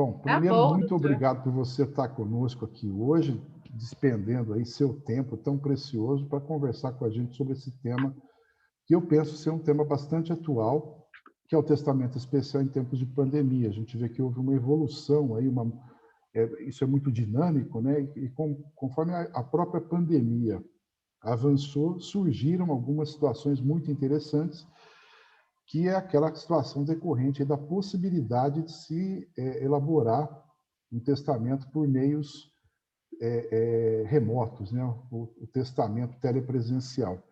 Bom, Tá primeiro, bom, muito doutor. obrigado por você estar conosco aqui hoje, despendendo aí seu tempo tão precioso para conversar com a gente sobre esse tema, que eu penso ser um tema bastante atual, que é o testamento especial em tempos de pandemia. A gente vê que houve uma evolução aí, isso é muito dinâmico, né? E conforme a própria pandemia avançou, surgiram algumas situações muito interessantes, que é aquela situação decorrente da possibilidade de se elaborar um testamento por meios remotos, né? O testamento telepresencial.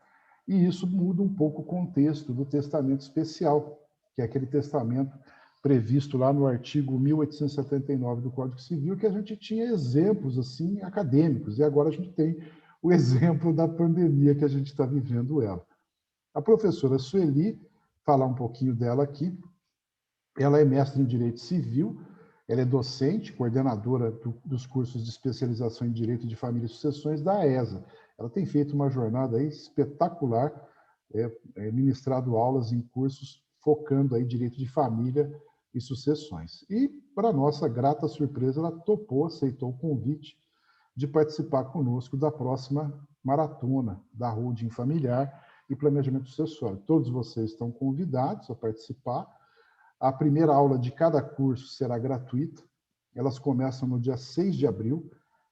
E isso muda um pouco o contexto do testamento especial, que é aquele testamento previsto lá no artigo 1879 do Código Civil, que a gente tinha exemplos assim acadêmicos, e agora a gente tem o exemplo da pandemia que a gente está vivendo ela. A professora Sueli, falar um pouquinho dela aqui, ela é mestre em Direito Civil, ela é docente, coordenadora dos cursos de especialização em Direito de Família e Sucessões da AESA. Ela tem feito uma jornada aí espetacular, ministrado aulas em cursos focando aí direito de família e sucessões. E, para nossa grata surpresa, ela topou, aceitou o convite de participar conosco da próxima maratona da Holding Familiar e Planejamento Sucessório. Todos vocês estão convidados a participar. A primeira aula de cada curso será gratuita. Elas começam no dia 6 de abril.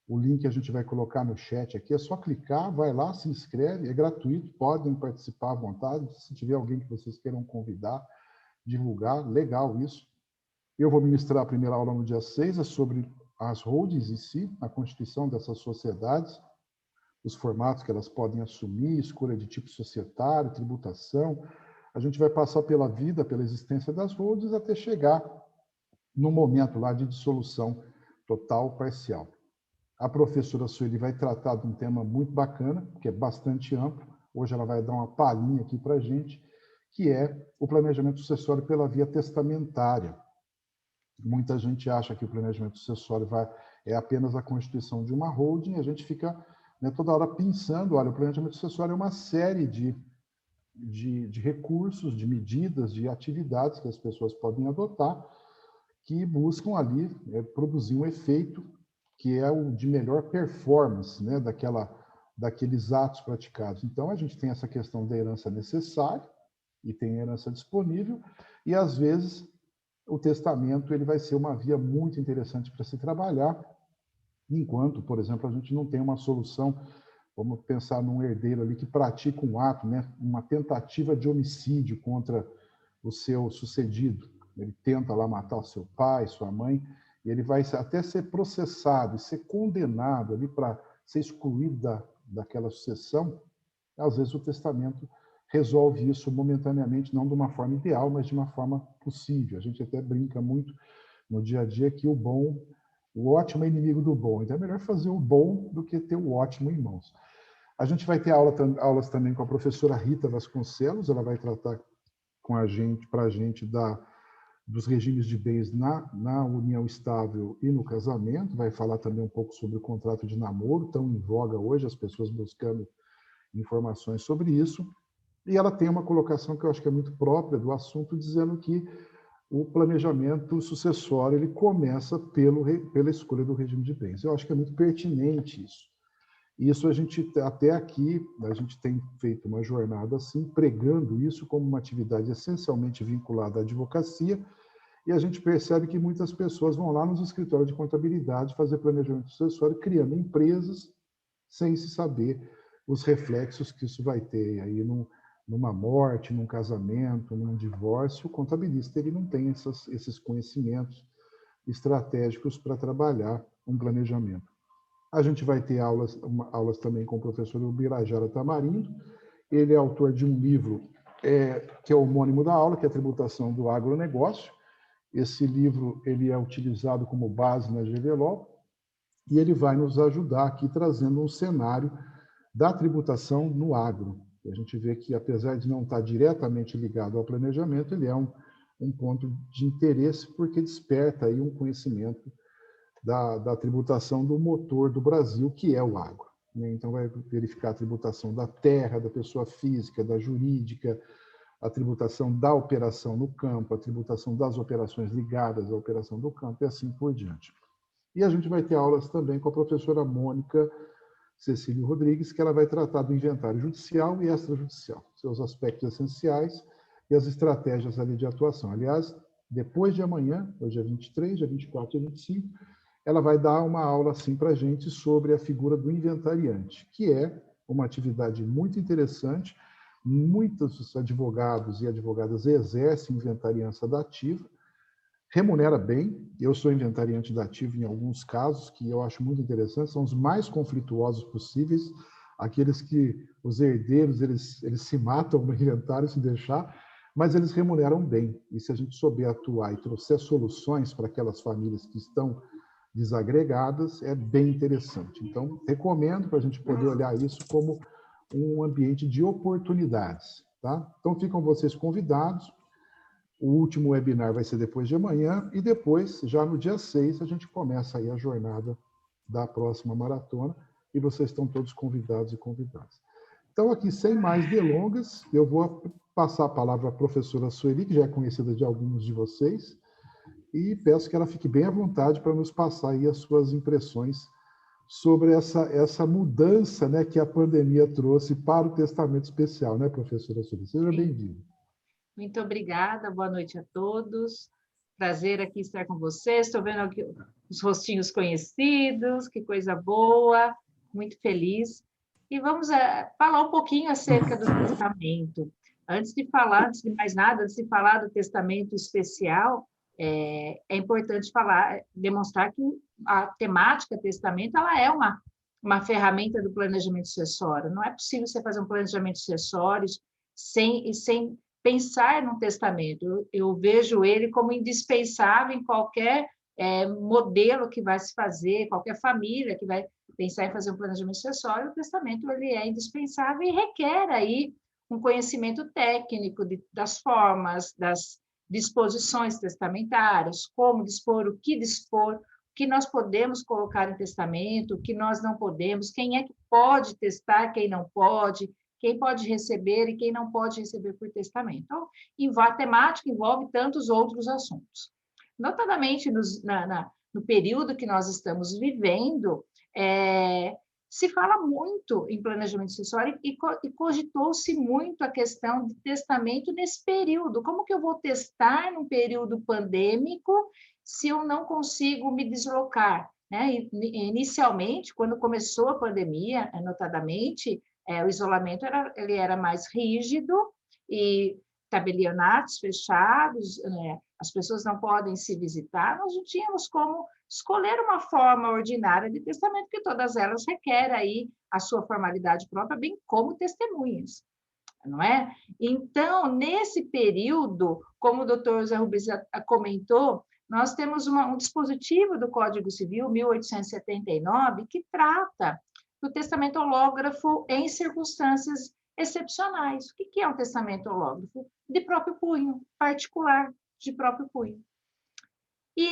O link a gente vai colocar no chat aqui. É só clicar, vai lá, se inscreve, é gratuito, podem participar à vontade. Se tiver alguém que vocês queiram convidar, divulgar, legal isso. Eu vou ministrar a primeira aula no dia 6, é sobre as holdings em si, a constituição dessas sociedades, os formatos que elas podem assumir, escolha de tipo societário, tributação. A gente vai passar pela vida, pela existência das holdings, até chegar no momento lá de dissolução total, parcial. A professora Sueli vai tratar de um tema muito bacana, que é bastante amplo. Hoje ela vai dar uma palhinha aqui para a gente, que é o planejamento sucessório pela via testamentária. Muita gente acha que o planejamento sucessório é apenas a constituição de uma holding, e a gente fica, né, toda hora pensando, olha, o planejamento sucessório é uma série de recursos, de medidas, de atividades que as pessoas podem adotar, que buscam ali produzir um efeito que é o de melhor performance, né, daqueles atos praticados. Então, a gente tem essa questão da herança necessária e tem herança disponível, e às vezes o testamento ele vai ser uma via muito interessante para se trabalhar, enquanto, por exemplo, a gente não tem uma solução. Vamos pensar num herdeiro ali que pratica um ato, né, uma tentativa de homicídio contra o seu sucedido. Ele tenta lá matar o seu pai, sua mãe, e ele vai até ser processado e ser condenado ali para ser excluído daquela sucessão. Às vezes o testamento resolve isso momentaneamente, não de uma forma ideal, mas de uma forma possível. A gente até brinca muito no dia a dia que o ótimo é inimigo do bom. Então é melhor fazer o bom do que ter o ótimo em mãos. A gente vai ter aulas também com a professora Rita Vasconcelos, ela vai tratar com a gente, para a gente, dos regimes de bens na união estável e no casamento, vai falar também um pouco sobre o contrato de namoro, tão em voga hoje, as pessoas buscando informações sobre isso. E ela tem uma colocação que eu acho que é muito própria do assunto, dizendo que o planejamento sucessório ele começa pela escolha do regime de bens. Eu acho que é muito pertinente isso. Isso a gente, até aqui, a gente tem feito uma jornada assim, pregando isso como uma atividade essencialmente vinculada à advocacia, e a gente percebe que muitas pessoas vão lá nos escritórios de contabilidade fazer planejamento sucessório, criando empresas, sem se saber os reflexos que isso vai ter aí numa morte, num casamento, num divórcio. O contabilista ele não tem esses conhecimentos estratégicos para trabalhar um planejamento. A gente vai ter aulas também com o professor Ubirajara Tamarindo. Ele é autor de um livro que é homônimo da aula, que é a Tributação do Agronegócio. Esse livro ele é utilizado como base na GVLOL e ele vai nos ajudar aqui trazendo um cenário da tributação no agro. E a gente vê que, apesar de não estar diretamente ligado ao planejamento, ele é um ponto de interesse porque desperta aí um conhecimento da tributação do motor do Brasil, que é o agro. Né? Então, vai verificar a tributação da terra, da pessoa física, da jurídica, a tributação da operação no campo, a tributação das operações ligadas à operação do campo e assim por diante. E a gente vai ter aulas também com a professora Mônica Cecílio Rodrigues, que ela vai tratar do inventário judicial e extrajudicial, seus aspectos essenciais e as estratégias ali de atuação. Aliás, depois de amanhã, hoje é 23, dia 24 e 25, ela vai dar uma aula assim para a gente sobre a figura do inventariante, que é uma atividade muito interessante. Muitos advogados e advogadas exercem inventariança da ativa, remunera bem. Eu sou inventariante da ativa em alguns casos, que eu acho muito interessante, são os mais conflituosos possíveis, aqueles que os herdeiros eles se matam no inventário se deixar, mas eles remuneram bem. E se a gente souber atuar e trouxer soluções para aquelas famílias que estão desagregadas, é bem interessante. Então, recomendo para a gente poder olhar isso como um ambiente de oportunidades. Tá? Então, ficam vocês convidados. O último webinar vai ser depois de amanhã e depois, já no dia 6, a gente começa aí a jornada da próxima maratona e vocês estão todos convidados e convidadas. Então, aqui, sem mais delongas, eu vou passar a palavra à professora Sueli, que já é conhecida de alguns de vocês, e peço que ela fique bem à vontade para nos passar aí as suas impressões sobre essa mudança, né, que a pandemia trouxe para o testamento especial, né, professora Sueli? Seja bem-vinda. Muito obrigada, boa noite a todos. Prazer aqui estar com vocês. Estou vendo aqui os rostinhos conhecidos, que coisa boa, muito feliz. E vamos falar um pouquinho acerca do testamento. Antes de mais nada, antes de falar do testamento especial, é importante demonstrar que a temática testamento ela é uma ferramenta do planejamento sucessório. Não é possível você fazer um planejamento sucessório sem pensar no testamento. Eu vejo ele como indispensável em qualquer modelo que vai se fazer, qualquer família que vai pensar em fazer um planejamento sucessório, o testamento ele é indispensável e requer aí um conhecimento técnico das formas, das disposições testamentárias, como dispor, o que nós podemos colocar em testamento, o que nós não podemos, quem é que pode testar, quem não pode, quem pode receber e quem não pode receber por testamento. Então, a temática envolve tantos outros assuntos. Notadamente, no período que nós estamos vivendo, se fala muito em planejamento sucessório e cogitou-se muito a questão de testamento nesse período. Como que eu vou testar num período pandêmico se eu não consigo me deslocar? Né? Inicialmente, quando começou a pandemia, notadamente, o isolamento ele era mais rígido e tabelionatos fechados, as pessoas não podem se visitar, nós não tínhamos como escolher uma forma ordinária de testamento, porque todas elas requerem aí a sua formalidade própria, bem como testemunhas, não é? Então, nesse período, como o doutor Zé Rubens comentou, nós temos um dispositivo do Código Civil, 1879, que trata do testamento hológrafo em circunstâncias excepcionais. O que é um testamento hológrafo? De próprio punho, particular, de próprio punho. E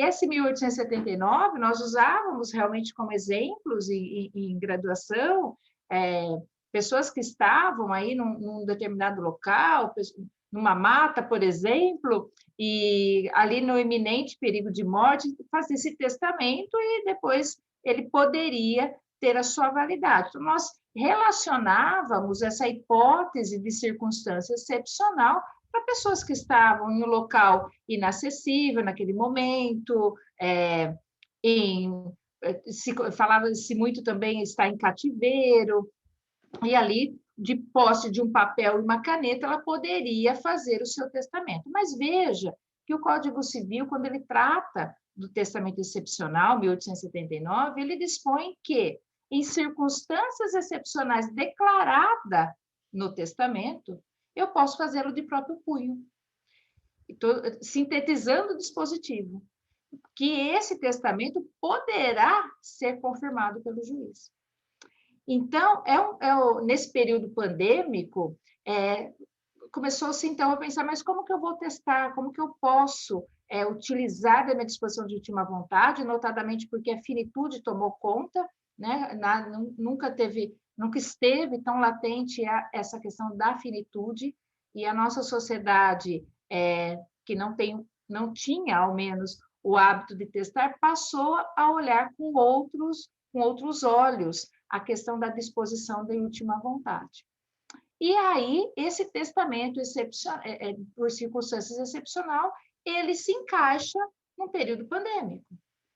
esse 1879, nós usávamos realmente como exemplos em graduação, pessoas que estavam aí num determinado local, numa mata, por exemplo, e ali no iminente perigo de morte, fazer esse testamento e depois ele poderia ter a sua validade. Então, nós relacionávamos essa hipótese de circunstância excepcional para pessoas que estavam em um local inacessível naquele momento, falava-se muito também estar em cativeiro, e ali, de posse de um papel e uma caneta, ela poderia fazer o seu testamento. Mas veja que o Código Civil, quando ele trata do testamento excepcional, 1879, ele dispõe que, em circunstâncias excepcionais declaradas no testamento, eu posso fazê-lo de próprio punho. Estou sintetizando o dispositivo, que esse testamento poderá ser confirmado pelo juiz. Então, nesse período pandêmico, começou-se, então, a pensar, mas como que eu vou testar? Como que eu posso utilizar da minha disposição de última vontade, notadamente porque a finitude tomou conta, né? Nunca esteve tão latente essa questão da finitude, e a nossa sociedade, que não tinha, ao menos, o hábito de testar, passou a olhar com outros olhos a questão da disposição de última vontade. E aí, esse testamento por circunstâncias excepcional, ele se encaixa no período pandêmico.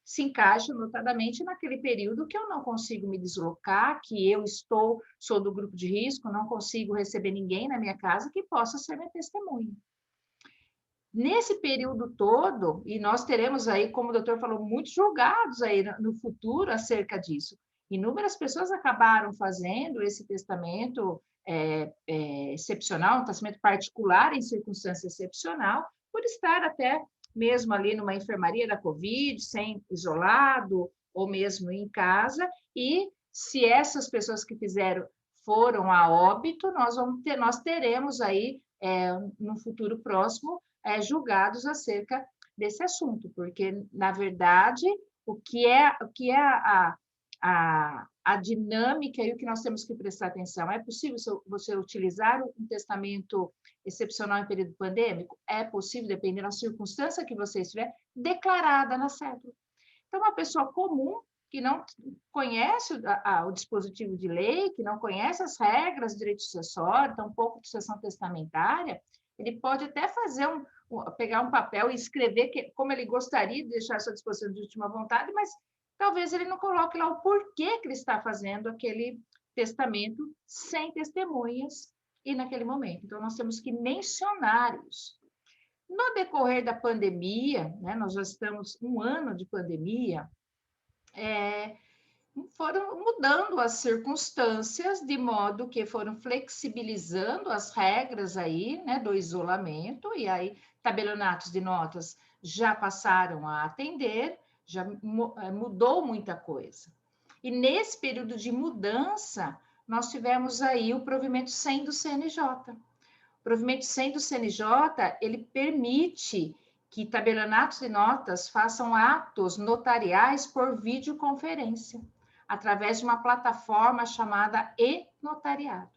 Se encaixa notadamente naquele período que eu não consigo me deslocar, que eu sou do grupo de risco, não consigo receber ninguém na minha casa que possa ser minha testemunha. Nesse período todo, e nós teremos aí, como o doutor falou, muitos julgados aí no futuro acerca disso. Inúmeras pessoas acabaram fazendo esse testamento excepcional, um testamento particular em circunstância excepcional, por estar até mesmo ali numa enfermaria da Covid, isolado, ou mesmo em casa, e se essas pessoas que fizeram foram a óbito, nós teremos aí, no futuro próximo, julgados acerca desse assunto, porque, na verdade, o que é a dinâmica e o que nós temos que prestar atenção? É possível você utilizar um testamento excepcional em período pandêmico? É possível, dependendo da circunstância que você estiver, declarada na cédula. Então, uma pessoa comum, que não conhece o dispositivo de lei, que não conhece as regras de direito sucessório, tampouco de sucessão testamentária, ele pode até pegar um papel e escrever como ele gostaria de deixar à sua disposição de última vontade, mas talvez ele não coloque lá o porquê que ele está fazendo aquele testamento sem testemunhas e naquele momento. Então, nós temos que mencionar isso. No decorrer da pandemia, né, nós já estamos 1 ano de pandemia, foram mudando as circunstâncias, de modo que foram flexibilizando as regras aí, né, do isolamento, e aí tabelionatos de notas já passaram a atender, já mudou muita coisa. E nesse período de mudança, nós tivemos aí o provimento 100 do CNJ. O provimento 100 do CNJ, ele permite que tabelionatos de notas façam atos notariais por videoconferência, através de uma plataforma chamada e-notariado.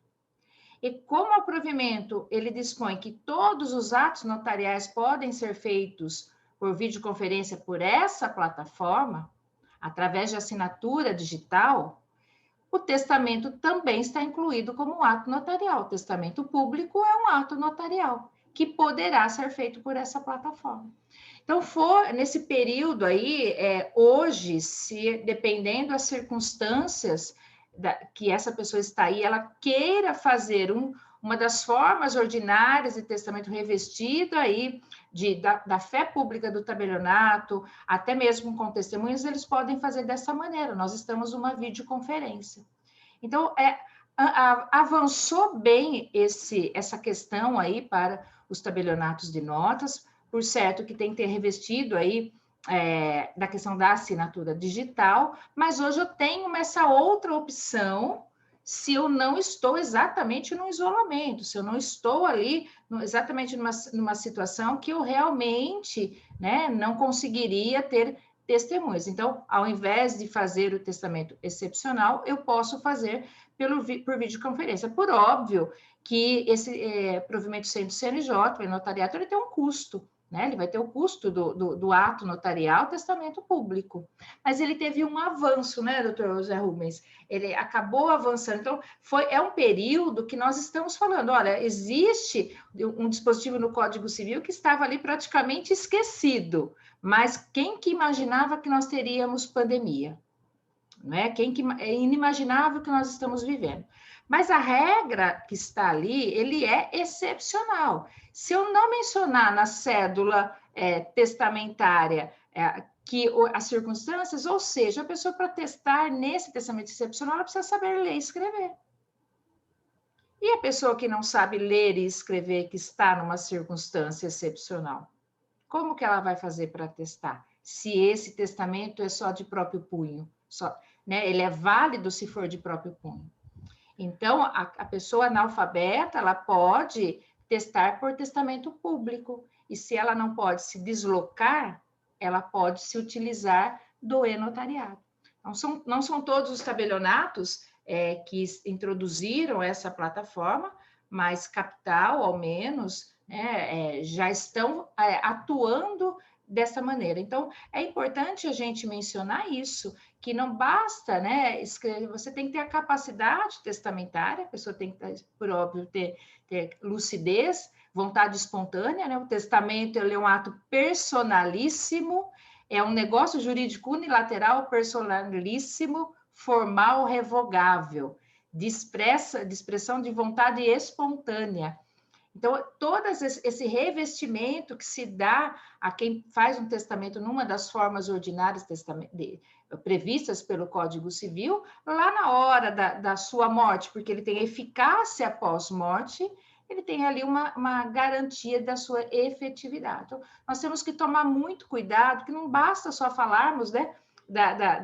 E como o provimento, ele dispõe que todos os atos notariais podem ser feitos por videoconferência por essa plataforma, através de assinatura digital, o testamento também está incluído como um ato notarial. O testamento público é um ato notarial, que poderá ser feito por essa plataforma. Então, nesse período aí, hoje, dependendo das circunstâncias que essa pessoa está aí, ela queira fazer uma das formas ordinárias de testamento revestido aí da fé pública do tabelionato, até mesmo com testemunhas, eles podem fazer dessa maneira. Nós estamos numa videoconferência. Então, avançou bem essa questão aí para os tabelionatos de notas, por certo que tem que ter revestido aí da questão da assinatura digital, mas hoje eu tenho essa outra opção se eu não estou exatamente no isolamento, se eu não estou ali exatamente numa situação que eu realmente, né, não conseguiria ter testemunhas. Então, ao invés de fazer o testamento excepcional, eu posso fazer por videoconferência. Por óbvio que esse provimento 100 do CNJ, o notariado, ele tem um custo, né? Ele vai ter o custo do ato notarial, testamento público. Mas ele teve um avanço, né, doutor José Rubens? Ele acabou avançando. Então, é um período que nós estamos falando, olha, existe um dispositivo no Código Civil que estava ali praticamente esquecido, mas quem que imaginava que nós teríamos pandemia? Né? É inimaginável que nós estamos vivendo. Mas a regra que está ali, ele é excepcional. Se eu não mencionar na cédula testamentária que as circunstâncias, ou seja, a pessoa para testar nesse testamento excepcional, ela precisa saber ler e escrever. E a pessoa que não sabe ler e escrever, que está numa circunstância excepcional, como que ela vai fazer para testar? Se esse testamento é só de próprio punho, né? Ele é válido se for de próprio punho. Então, a pessoa analfabeta, ela pode testar por testamento público. E se ela não pode se deslocar, ela pode se utilizar do e-notariado. Então, não são todos os tabelionatos que introduziram essa plataforma, mais capital, ao menos, né, já estão atuando dessa maneira. Então, é importante a gente mencionar isso, que não basta, né, escrever, você tem que ter a capacidade testamentária, a pessoa tem que, por óbvio, ter lucidez, vontade espontânea, né? O testamento ele é um ato personalíssimo, é um negócio jurídico unilateral, personalíssimo, formal, revogável, de expressão de vontade espontânea. Então, todo esse revestimento que se dá a quem faz um testamento numa das formas ordinárias previstas pelo Código Civil, lá na hora da sua morte, porque ele tem eficácia pós-morte, ele tem ali uma garantia da sua efetividade. Então, nós temos que tomar muito cuidado, que não basta só falarmos, né,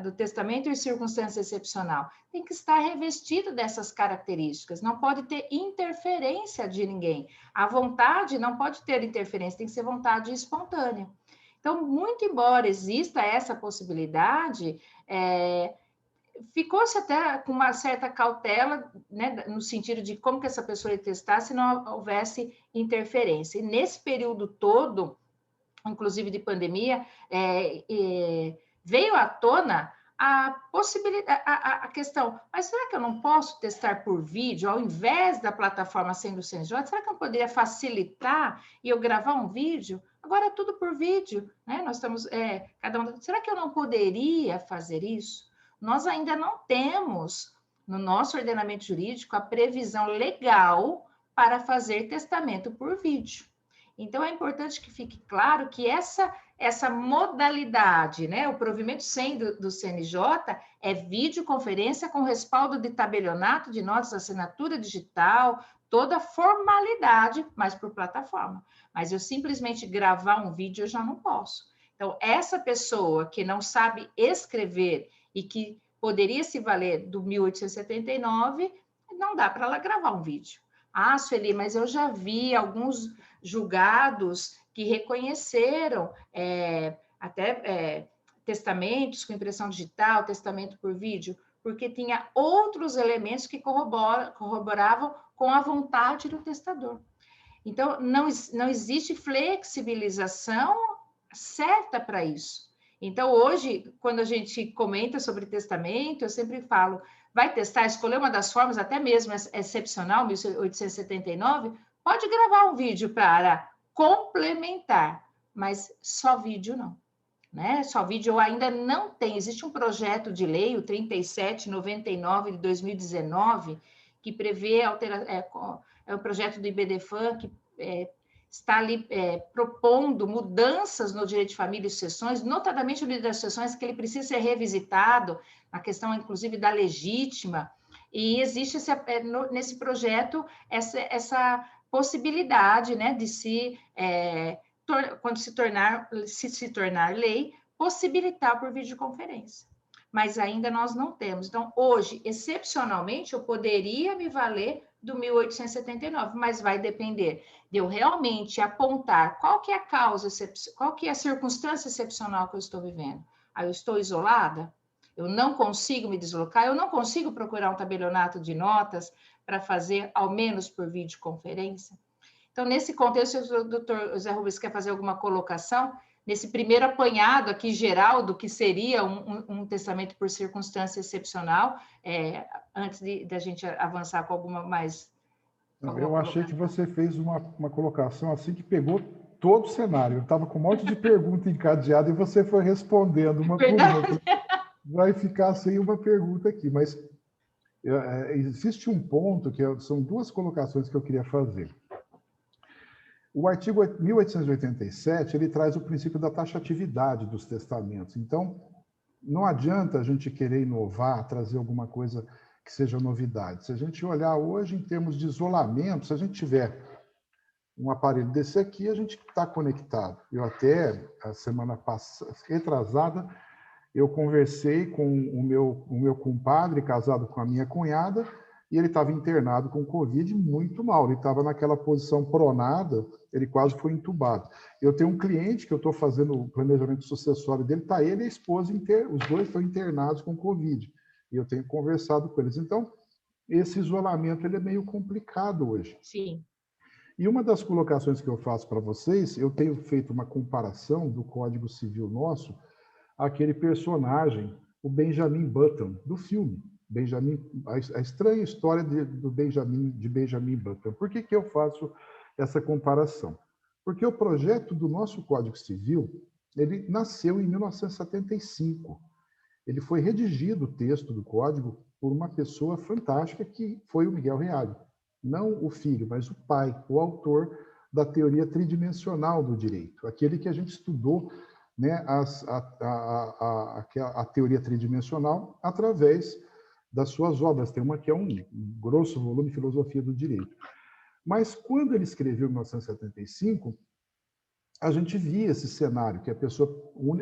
do testamento em circunstância excepcional. Tem que estar revestido dessas características, não pode ter interferência de ninguém. A vontade não pode ter interferência, tem que ser vontade espontânea. Então, muito embora exista essa possibilidade, ficou-se até com uma certa cautela, né, no sentido de como que essa pessoa ia testar se não houvesse interferência. E nesse período todo, inclusive de pandemia, veio à tona a possibilidade, a questão, mas será que eu não posso testar por vídeo, ao invés da plataforma sendo o CNJ? Será que eu poderia facilitar e eu gravar um vídeo? Agora é tudo por vídeo, né? Nós estamos, cada um. Será que eu não poderia fazer isso? Nós ainda não temos, no nosso ordenamento jurídico, a previsão legal para fazer testamento por vídeo. Então, é importante que fique claro que essa modalidade, né, o provimento 100 do CNJ é videoconferência com respaldo de tabelionato de notas, assinatura digital, toda a formalidade, mas por plataforma. Mas eu simplesmente gravar um vídeo eu já não posso. Então, essa pessoa que não sabe escrever e que poderia se valer do 1879, não dá para ela gravar um vídeo. Ah, Sueli, mas eu já vi alguns julgados que reconheceram testamentos com impressão digital, testamento por vídeo, porque tinha outros elementos que corroboravam com a vontade do testador. Então, não existe flexibilização certa para isso. Então, hoje, quando a gente comenta sobre testamento, eu sempre falo, vai testar, escolher uma das formas, até mesmo excepcional, 1879, pode gravar um vídeo para complementar, mas só vídeo não. Né? Só vídeo ainda não tem. Existe um projeto de lei, o 3799 de 2019, que prevê é um projeto do IBDFAN que está ali propondo mudanças no direito de família e sucessões, notadamente o direito das sucessões, que ele precisa ser revisitado, na questão, inclusive, da legítima, e existe nesse projeto essa possibilidade, né, de quando se tornar lei, possibilitar por videoconferência. Mas ainda nós não temos. Então, hoje, excepcionalmente, eu poderia me valer do 1879, mas vai depender de eu realmente apontar qual que é a causa, qual que é a circunstância excepcional que eu estou vivendo. Aí eu estou isolada, eu não consigo me deslocar, eu não consigo procurar um tabelionato de notas para fazer, ao menos por videoconferência. Então, nesse contexto, o doutor Zé Rubens quer fazer alguma colocação? Nesse primeiro apanhado aqui geral do que seria um testamento por circunstância excepcional, antes da gente avançar com alguma mais... Eu achei que você fez uma colocação assim que pegou todo o cenário. Eu estava com um monte de pergunta encadeada e você foi respondendo uma por uma. Vai ficar sem uma pergunta aqui, mas existe um ponto que são duas colocações que eu queria fazer. O artigo 1887, ele traz o princípio da taxatividade dos testamentos. Então, não adianta a gente querer inovar, trazer alguma coisa que seja novidade. Se a gente olhar hoje em termos de isolamento, se a gente tiver um aparelho desse aqui, a gente está conectado. Eu até, a semana passada, retrasada, eu conversei com o meu compadre, casado com a minha cunhada, e ele estava internado com Covid muito mal. Ele estava naquela posição pronada, ele quase foi entubado. Eu tenho um cliente que eu estou fazendo o planejamento sucessório dele, está ele e a esposa, os dois estão internados com Covid. E eu tenho conversado com eles. Então, esse isolamento ele é meio complicado hoje. Sim. E uma das colocações que eu faço para vocês, eu tenho feito uma comparação do Código Civil nosso àquele personagem, o Benjamin Button, do filme. A estranha história de Benjamin Button. Por que eu faço essa comparação? Porque o projeto do nosso Código Civil, ele nasceu em 1975. Ele foi redigido, o texto do Código, por uma pessoa fantástica que foi o Miguel Reale. Não o filho, mas o pai, o autor da teoria tridimensional do direito, aquele que a gente estudou, né, a teoria tridimensional através das suas obras. Tem uma que é um grosso volume, Filosofia do Direito. Mas quando ele escreveu em 1975, a gente via esse cenário, que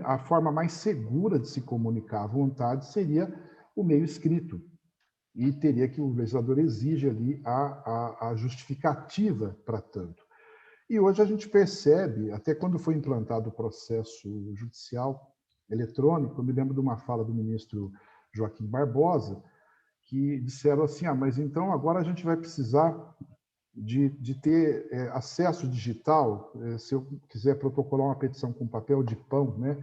a forma mais segura de se comunicar à vontade seria o meio escrito. E teria que o legislador exige ali a justificativa para tanto. E hoje a gente percebe, até quando foi implantado o processo judicial eletrônico, eu me lembro de uma fala do ministro Joaquim Barbosa, que disseram assim, mas então agora a gente vai precisar de ter acesso digital, se eu quiser protocolar uma petição com papel de pão, né,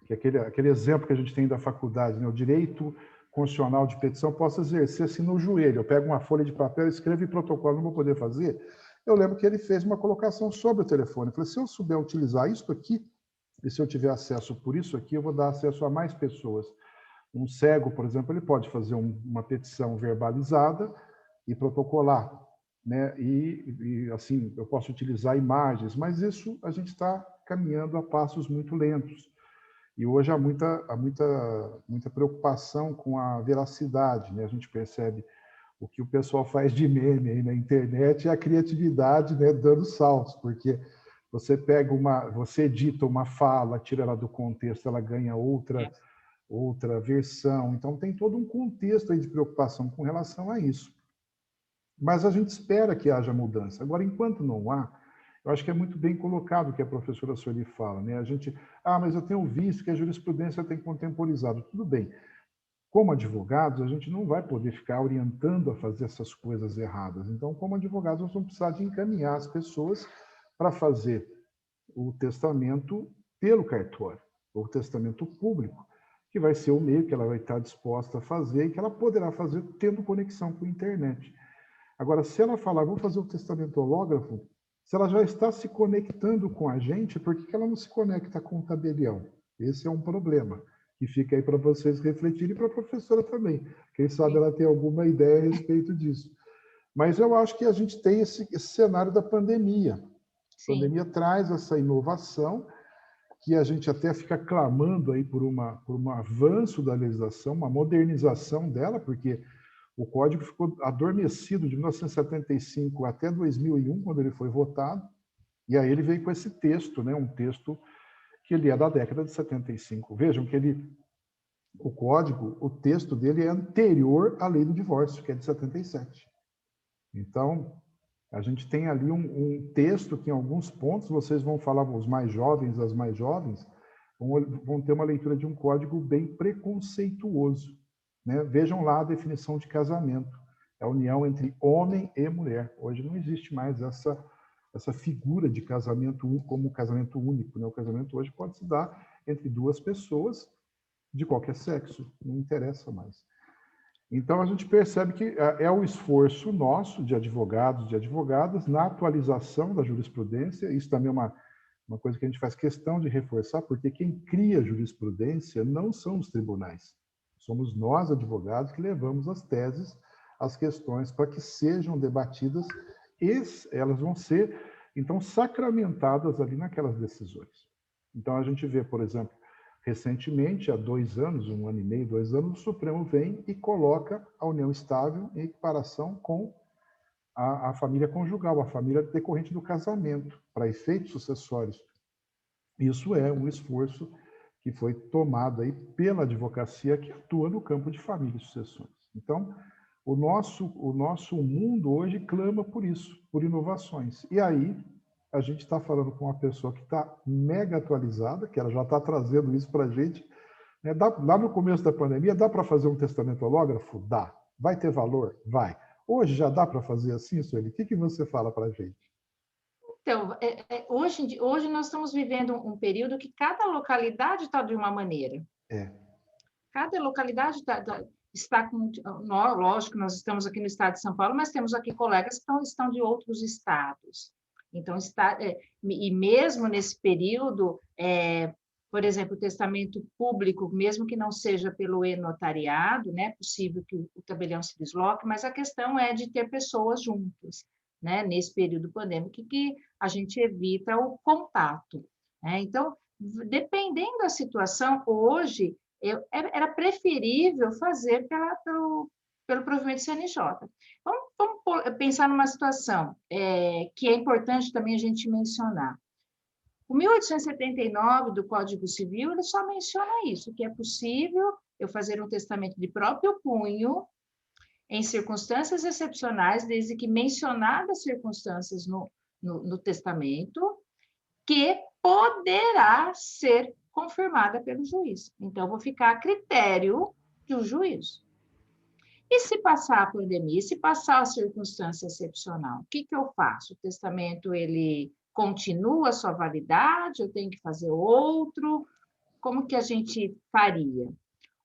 que é aquele exemplo que a gente tem da faculdade, né, o direito constitucional de petição, posso exercer assim no joelho. Eu pego uma folha de papel, escrevo e protocolo, não vou poder fazer. Eu lembro que ele fez uma colocação sobre o telefone. Eu falei, se eu souber utilizar isso aqui, e se eu tiver acesso por isso aqui, eu vou dar acesso a mais pessoas. Um cego, por exemplo, ele pode fazer uma petição verbalizada e protocolar, né? E assim, eu posso utilizar imagens, mas isso a gente está caminhando a passos muito lentos. E hoje há muita preocupação com a veracidade, né? A gente percebe o que o pessoal faz de meme aí na internet e a criatividade, né, dando saltos, porque você você edita uma fala, tira ela do contexto, ela ganha outra versão. Então tem todo um contexto aí de preocupação com relação a isso. Mas a gente espera que haja mudança. Agora, enquanto não há, eu acho que é muito bem colocado o que a professora Sueli fala, né? A gente, mas eu tenho visto que a jurisprudência tem contemporizado. Tudo bem. Como advogados, a gente não vai poder ficar orientando a fazer essas coisas erradas. Então, como advogados, nós vamos precisar de encaminhar as pessoas para fazer o testamento pelo cartório, o testamento público, que vai ser o meio que ela vai estar disposta a fazer e que ela poderá fazer tendo conexão com a internet. Agora, se ela falar, vou fazer o testamento hológrafo, se ela já está se conectando com a gente, por que ela não se conecta com o tabelião? Esse é um problema, que fica aí para vocês refletirem e para a professora também. Quem sabe ela tem alguma ideia a respeito disso. Mas eu acho que a gente tem esse cenário da pandemia. A pandemia traz essa inovação, que a gente até fica clamando aí por um avanço da legislação, uma modernização dela, porque o Código ficou adormecido de 1975 até 2001, quando ele foi votado, e aí ele veio com esse texto, né, um texto que ele é da década de 75. Vejam que o Código, o texto dele é anterior à Lei do Divórcio, que é de 77. Então, a gente tem ali um texto que, em alguns pontos, vocês vão falar, os mais jovens, as mais jovens, vão ter uma leitura de um código bem preconceituoso, né? Vejam lá a definição de casamento. É a união entre homem e mulher. Hoje não existe mais essa figura de casamento como casamento único, né? O casamento hoje pode se dar entre duas pessoas de qualquer sexo, não interessa mais. Então, a gente percebe que é o esforço nosso, de advogados, de advogadas, na atualização da jurisprudência. Isso também é uma coisa que a gente faz questão de reforçar, porque quem cria jurisprudência não são os tribunais. Somos nós, advogados, que levamos as teses, as questões, para que sejam debatidas e elas vão ser, então, sacramentadas ali naquelas decisões. Então, a gente vê, por exemplo, recentemente, há 2 anos, 1 ano e meio, 2 anos, o Supremo vem e coloca a união estável em equiparação com a família conjugal, a família decorrente do casamento, para efeitos sucessórios. Isso é um esforço que foi tomado aí pela advocacia que atua no campo de família e sucessões. Então, o nosso mundo hoje clama por isso, por inovações. E aí, a gente está falando com uma pessoa que está mega atualizada, que ela já está trazendo isso para a gente. Né? Lá no começo da pandemia, dá para fazer um testamento hológrafo? Dá. Vai ter valor? Vai. Hoje já dá para fazer assim, Sueli? O que você fala para a gente? Então, hoje nós estamos vivendo um período que cada localidade está de uma maneira. É, Cada localidade está com... Lógico, nós estamos aqui no estado de São Paulo, mas temos aqui colegas que estão de outros estados. Então, e mesmo nesse período, por exemplo, o testamento público, mesmo que não seja pelo e-notariado, né, é possível que o tabelião se desloque, mas a questão é de ter pessoas juntas, né, nesse período pandêmico, que a gente evita o contato, né? Então, dependendo da situação, hoje, era preferível fazer pelo provimento CNJ. Vamos pensar numa situação que é importante também a gente mencionar. O 1879 do Código Civil, ele só menciona isso, que é possível eu fazer um testamento de próprio punho em circunstâncias excepcionais, desde que mencionadas circunstâncias no testamento, que poderá ser confirmada pelo juiz. Então, vou ficar a critério do juiz. E se passar a pandemia, se passar a circunstância excepcional, o que eu faço? O testamento, ele continua a sua validade? Eu tenho que fazer outro? Como que a gente faria?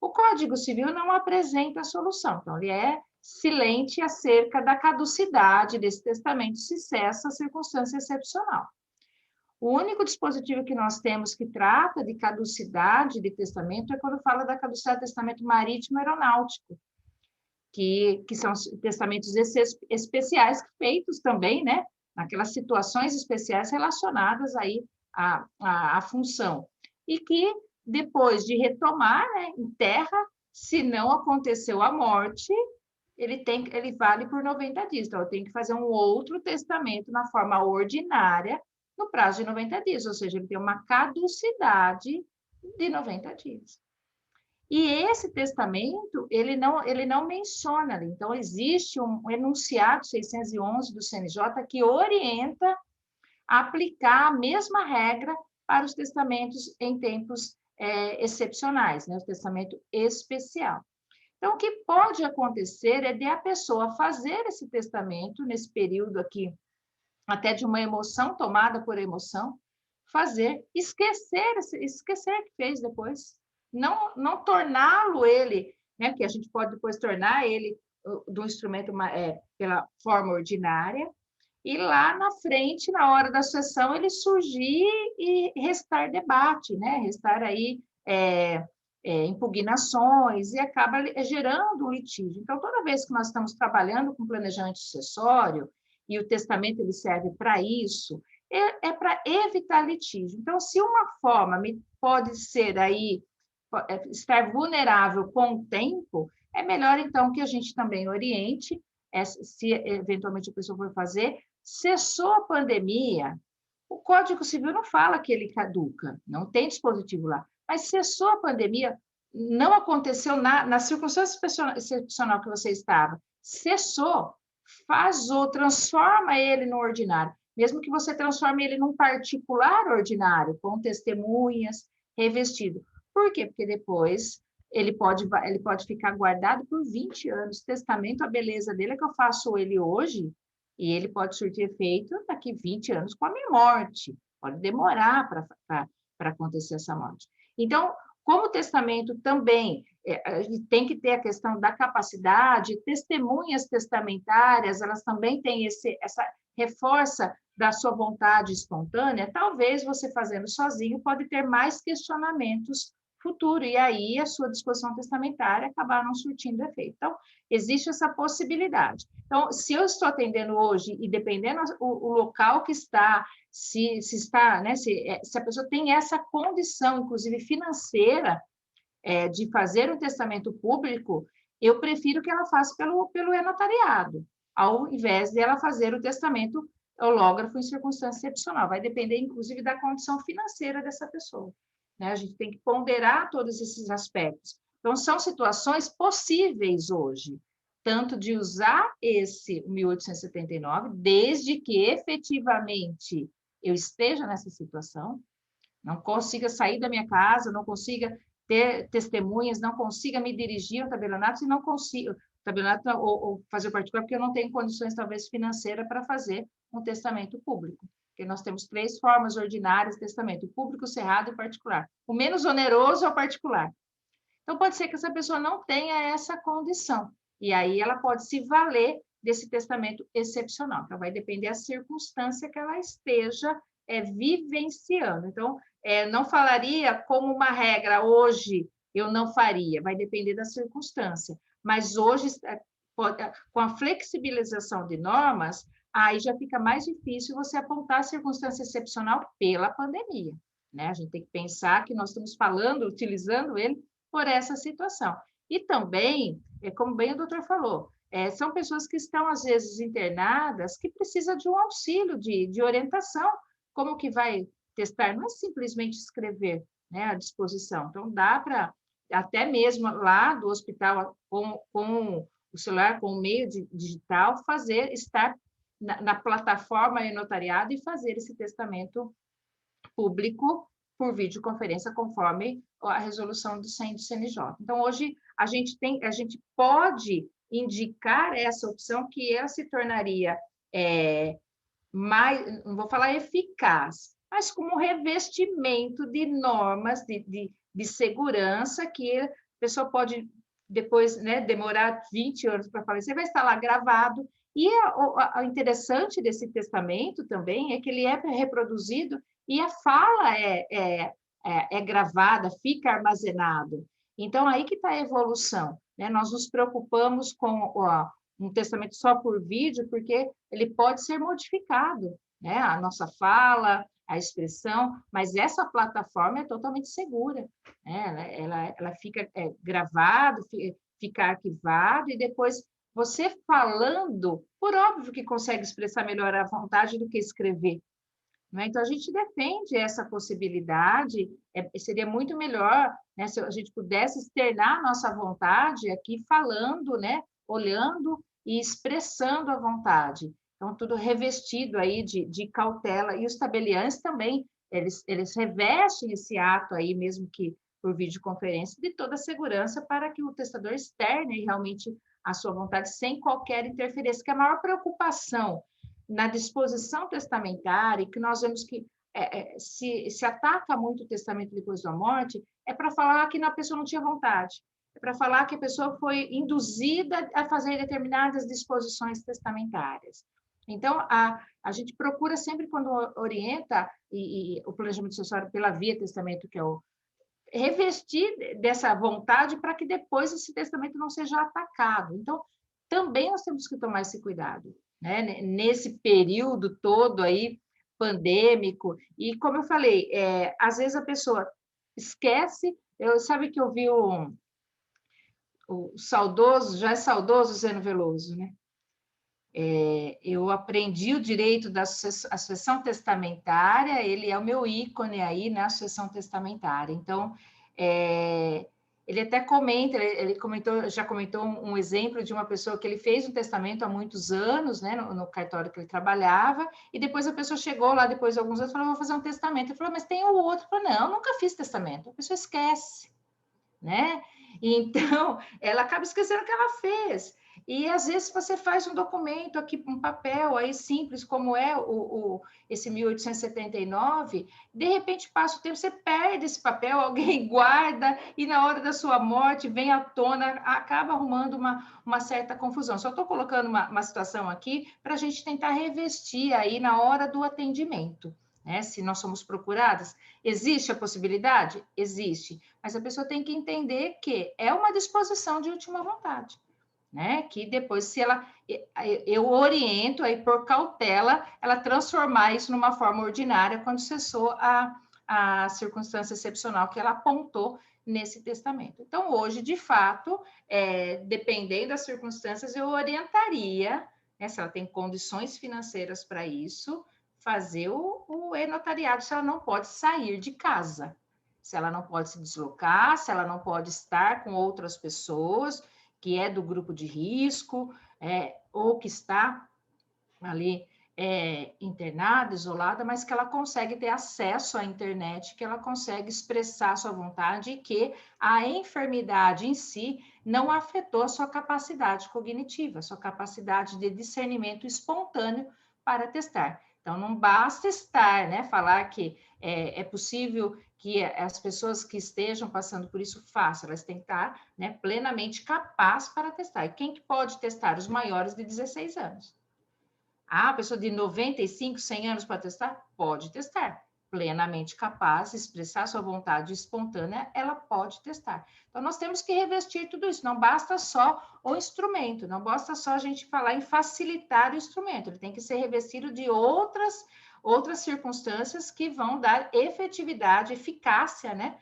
O Código Civil não apresenta a solução, então ele é silente acerca da caducidade desse testamento se cessa a circunstância excepcional. O único dispositivo que nós temos que trata de caducidade de testamento é quando fala da caducidade de testamento marítimo aeronáutico, que são testamentos especiais feitos também, né, naquelas situações especiais relacionadas aí à função. E que, depois de retomar, né, em terra, se não aconteceu a morte, ele vale por 90 dias. Então, eu tenho que fazer um outro testamento na forma ordinária, no prazo de 90 dias, ou seja, ele tem uma caducidade de 90 dias. E esse testamento, ele não menciona ali. Então, existe um enunciado 611 do CNJ que orienta a aplicar a mesma regra para os testamentos em tempos excepcionais, né? O testamento especial. Então, o que pode acontecer é de a pessoa fazer esse testamento nesse período aqui, até de uma emoção, tomada por emoção, fazer, esquecer que fez depois, não torná-lo ele, né, que a gente pode depois tornar ele do instrumento pela forma ordinária, e lá na frente, na hora da sessão, ele surgir e restar debate, né, restar aí impugnações, e acaba gerando um litígio. Então, toda vez que nós estamos trabalhando com planejamento sucessório, e o testamento ele serve para isso, para evitar litígio. Então, se uma forma pode ser aí, estar vulnerável com o tempo, é melhor, então, que a gente também oriente, se eventualmente a pessoa for fazer, cessou a pandemia, o Código Civil não fala que ele caduca, não tem dispositivo lá, mas cessou a pandemia, não aconteceu na circunstância excepcional que você estava, cessou, transforma ele no ordinário, mesmo que você transforme ele num particular ordinário, com testemunhas, revestido. Por quê? Porque depois ele pode ficar guardado por 20 anos. Testamento, a beleza dele é que eu faço ele hoje, e ele pode surtir efeito daqui 20 anos com a minha morte. Pode demorar para acontecer essa morte. Então, como o testamento também tem que ter a questão da capacidade, testemunhas testamentárias, elas também têm essa reforça da sua vontade espontânea, talvez você fazendo sozinho pode ter mais questionamentos futuro, e aí a sua disposição testamentária acabar não surtindo efeito. Então, existe essa possibilidade. Então, se eu estou atendendo hoje, e dependendo o local que está, se está, né, se a pessoa tem essa condição, inclusive financeira, de fazer um testamento público, eu prefiro que ela faça pelo e-notariado, ao invés de ela fazer o testamento hológrafo em circunstância excepcional. Vai depender, inclusive, da condição financeira dessa pessoa, né? A gente tem que ponderar todos esses aspectos. Então, são situações possíveis hoje, tanto de usar esse 1879, desde que efetivamente eu esteja nessa situação, não consiga sair da minha casa, não consiga ter testemunhas, não consiga me dirigir ao tabelionato, se não consigo, tabelionato ou fazer o particular, porque eu não tenho condições, talvez, financeiras para fazer um testamento público. Porque nós temos 3 formas ordinárias de testamento: o público, o cerrado e o particular. O menos oneroso é o particular. Então, pode ser que essa pessoa não tenha essa condição. E aí ela pode se valer desse testamento excepcional. Então, vai depender da circunstância que ela esteja vivenciando. Então, não falaria como uma regra, hoje eu não faria, vai depender da circunstância. Mas hoje, com a flexibilização de normas, aí já fica mais difícil você apontar a circunstância excepcional pela pandemia, né? A gente tem que pensar que nós estamos falando, utilizando ele por essa situação. E também, como bem o doutor falou, são pessoas que estão, às vezes, internadas, que precisam de um auxílio, de orientação, como que vai testar, não é simplesmente escrever, né, à disposição. Então, dá para, até mesmo lá do hospital, com o celular, com o meio digital, estar na plataforma e-notariado e fazer esse testamento público por videoconferência, conforme a resolução do CNJ. Então, hoje, a gente pode indicar essa opção, que ela se tornaria mais, não vou falar eficaz, mas como revestimento de normas de segurança, que a pessoa pode depois, né, demorar 20 anos para falecer, vai estar lá gravado. E o interessante desse testamento também é que ele é reproduzido e a fala é gravada, fica armazenado. Então, aí que está a evolução, né? Nós nos preocupamos com um testamento só por vídeo, porque ele pode ser modificado, né? A nossa fala, a expressão, mas essa plataforma é totalmente segura, né? Ela fica gravado, fica arquivado, e depois você falando, por óbvio que consegue expressar melhor a vontade do que escrever, né? Então, a gente defende essa possibilidade, seria muito melhor, né, se a gente pudesse externar a nossa vontade aqui falando, né, olhando e expressando a vontade. Então, tudo revestido aí de cautela. E os tabeliães também, eles revestem esse ato aí, mesmo que por videoconferência, de toda a segurança para que o testador externe realmente a sua vontade sem qualquer interferência, que a maior preocupação na disposição testamentária, que nós vemos que se ataca muito o testamento depois da morte, é para falar que a pessoa não tinha vontade, é para falar que a pessoa foi induzida a fazer determinadas disposições testamentárias. Então, a gente procura sempre, quando orienta e o planejamento sucessório pela via testamento, que é o revestir dessa vontade para que depois esse testamento não seja atacado. Então, também nós temos que tomar esse cuidado, né? Nesse período todo aí pandêmico. E, como eu falei, às vezes a pessoa esquece. Sabe que eu vi o saudoso, já é saudoso Zeno Veloso, né? Eu aprendi o direito da sucessão testamentária, ele é o meu ícone aí na sucessão testamentária. Então, ele até comenta, já comentou um exemplo de uma pessoa que ele fez um testamento há muitos anos, né, no cartório que ele trabalhava, e depois a pessoa chegou lá, depois de alguns anos, falou, vou fazer um testamento. Ele falou, mas tem o outro. Ele falou, não, eu nunca fiz testamento. A pessoa esquece, né? Então, ela acaba esquecendo o que ela fez. E, às vezes, você faz um documento aqui, um papel aí simples, como é esse 1879, de repente passa o tempo, você perde esse papel, alguém guarda, e na hora da sua morte vem à tona, acaba arrumando uma certa confusão. Só estou colocando uma situação aqui para a gente tentar revestir aí na hora do atendimento, né? Se nós somos procuradas, existe a possibilidade? Existe, mas a pessoa tem que entender que é uma disposição de última vontade, né? Que depois, se eu oriento aí por cautela, ela transformar isso numa forma ordinária quando cessou a circunstância excepcional que ela apontou nesse testamento. Então, hoje, de fato, dependendo das circunstâncias, eu orientaria, né, se ela tem condições financeiras para isso, fazer o e-notariado, se ela não pode sair de casa, se ela não pode se deslocar, se ela não pode estar com outras pessoas, que é do grupo de risco, ou que está ali internada, isolada, mas que ela consegue ter acesso à internet, que ela consegue expressar sua vontade e que a enfermidade em si não afetou a sua capacidade cognitiva, a sua capacidade de discernimento espontâneo para testar. Então, não basta estar, né, falar que é possível que as pessoas que estejam passando por isso façam, elas têm que estar, né, plenamente capazes para testar. E quem que pode testar? Os maiores de 16 anos. A pessoa de 95, 100 anos para testar? Pode testar. Plenamente capaz, expressar sua vontade espontânea, ela pode testar. Então, nós temos que revestir tudo isso. Não basta só o instrumento, não basta só a gente falar em facilitar o instrumento. Ele tem que ser revestido de outras circunstâncias que vão dar efetividade, eficácia, né,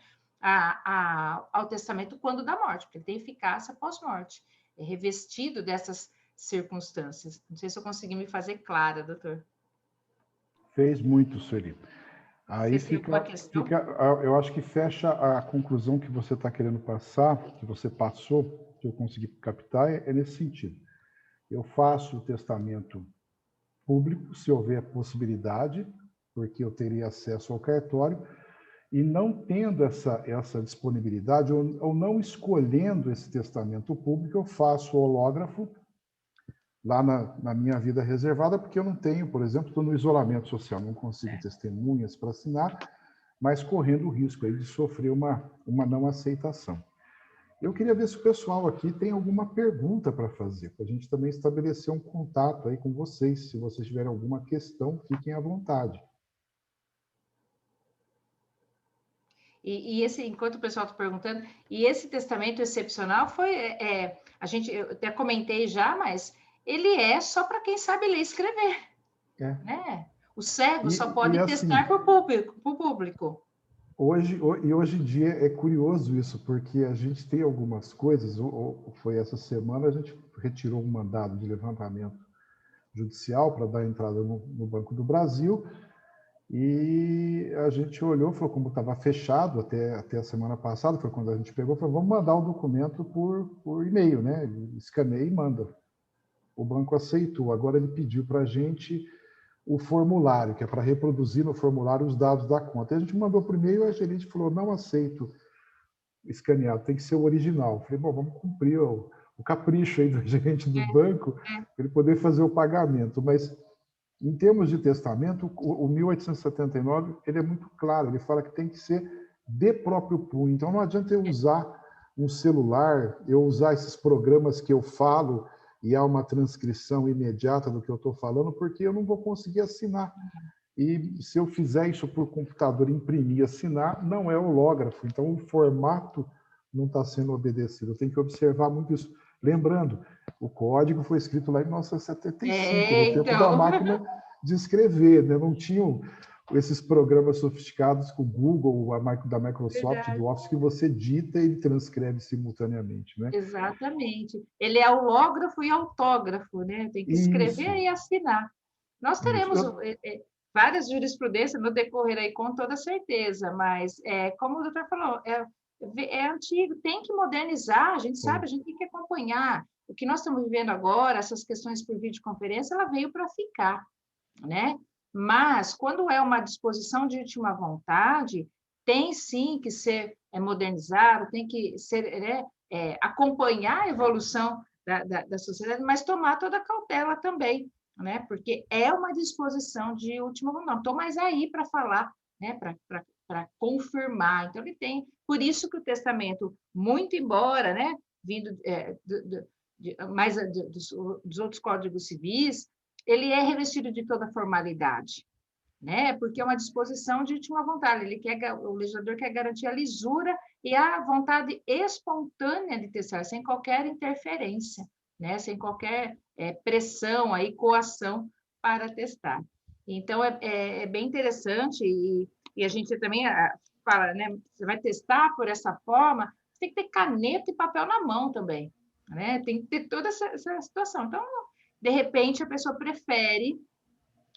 ao testamento quando da morte, porque ele tem eficácia pós-morte. É revestido dessas circunstâncias. Não sei se eu consegui me fazer clara, doutor. Fez muito, Sueli. Aí Vocês têm alguma questão? eu acho que fecha a conclusão que você está querendo passar, que você passou, que eu consegui captar, é nesse sentido. Eu faço o testamento público, se houver possibilidade, porque eu teria acesso ao cartório, e não tendo essa disponibilidade, ou não escolhendo esse testamento público, eu faço o hológrafo lá na minha vida reservada, porque eu não tenho, por exemplo, estou no isolamento social, não consigo testemunhas para assinar, mas correndo o risco aí de sofrer uma não aceitação. Eu queria ver se o pessoal aqui tem alguma pergunta para fazer, para a gente também estabelecer um contato aí com vocês. Se vocês tiverem alguma questão, fiquem à vontade. E esse, enquanto o pessoal está perguntando, e esse testamento excepcional foi, eu até comentei já, mas ele é só para quem sabe ler e escrever, né? O cego só pode assim, testar para o público. Hoje em dia é curioso isso, porque a gente tem algumas coisas, foi essa semana, a gente retirou um mandado de levantamento judicial para dar entrada no Banco do Brasil, e a gente olhou, falou, como estava fechado até a semana passada, foi quando a gente pegou, falou, vamos mandar o documento por e-mail, né? Escaneia e manda. O banco aceitou. Agora ele pediu para a gente o formulário, que é para reproduzir no formulário os dados da conta. E a gente mandou por e-mail e a gerente falou, não aceito escaneado, tem que ser o original. Eu falei, bom, vamos cumprir o capricho aí do gerente do banco, para ele poder fazer o pagamento. Mas, em termos de testamento, o 1879, ele é muito claro, ele fala que tem que ser de próprio punho. Então, não adianta eu usar um celular, eu usar esses programas que eu falo e há uma transcrição imediata do que eu estou falando, porque eu não vou conseguir assinar. E se eu fizer isso por computador, imprimir e assinar, não é hológrafo. Então, o formato não está sendo obedecido. Eu tenho que observar muito isso. Lembrando, o código foi escrito lá em 1975, no tempo da máquina de escrever, né? Não tinham esses programas sofisticados com o Google, da Microsoft, do Office, que você dita e transcreve simultaneamente, né? Exatamente. Ele é hológrafo e autógrafo, né? Tem que escrever e assinar. Nós teremos várias jurisprudências no decorrer aí, com toda certeza, mas, como o doutor falou, é antigo, tem que modernizar, a gente sabe, a gente tem que acompanhar. O que nós estamos vivendo agora, essas questões por videoconferência, ela veio para ficar, né? Mas, quando é uma disposição de última vontade, tem sim que ser modernizado, tem que ser, né, acompanhar a evolução da sociedade, mas tomar toda a cautela também, né? Porque é uma disposição de última vontade. Não estou mais aí para falar, né? Para confirmar. Então, ele tem. Por isso que o testamento, muito embora, né? Vindo mais dos outros códigos civis, ele é revestido de toda formalidade, né? Porque é uma disposição de última vontade. O legislador quer garantir a lisura e a vontade espontânea de testar, sem qualquer interferência, né? Sem qualquer pressão, aí, coação para testar. Então, é bem interessante e a gente também fala, né? Você vai testar por essa forma, você tem que ter caneta e papel na mão também, né? Tem que ter toda essa situação. Então, de repente, a pessoa prefere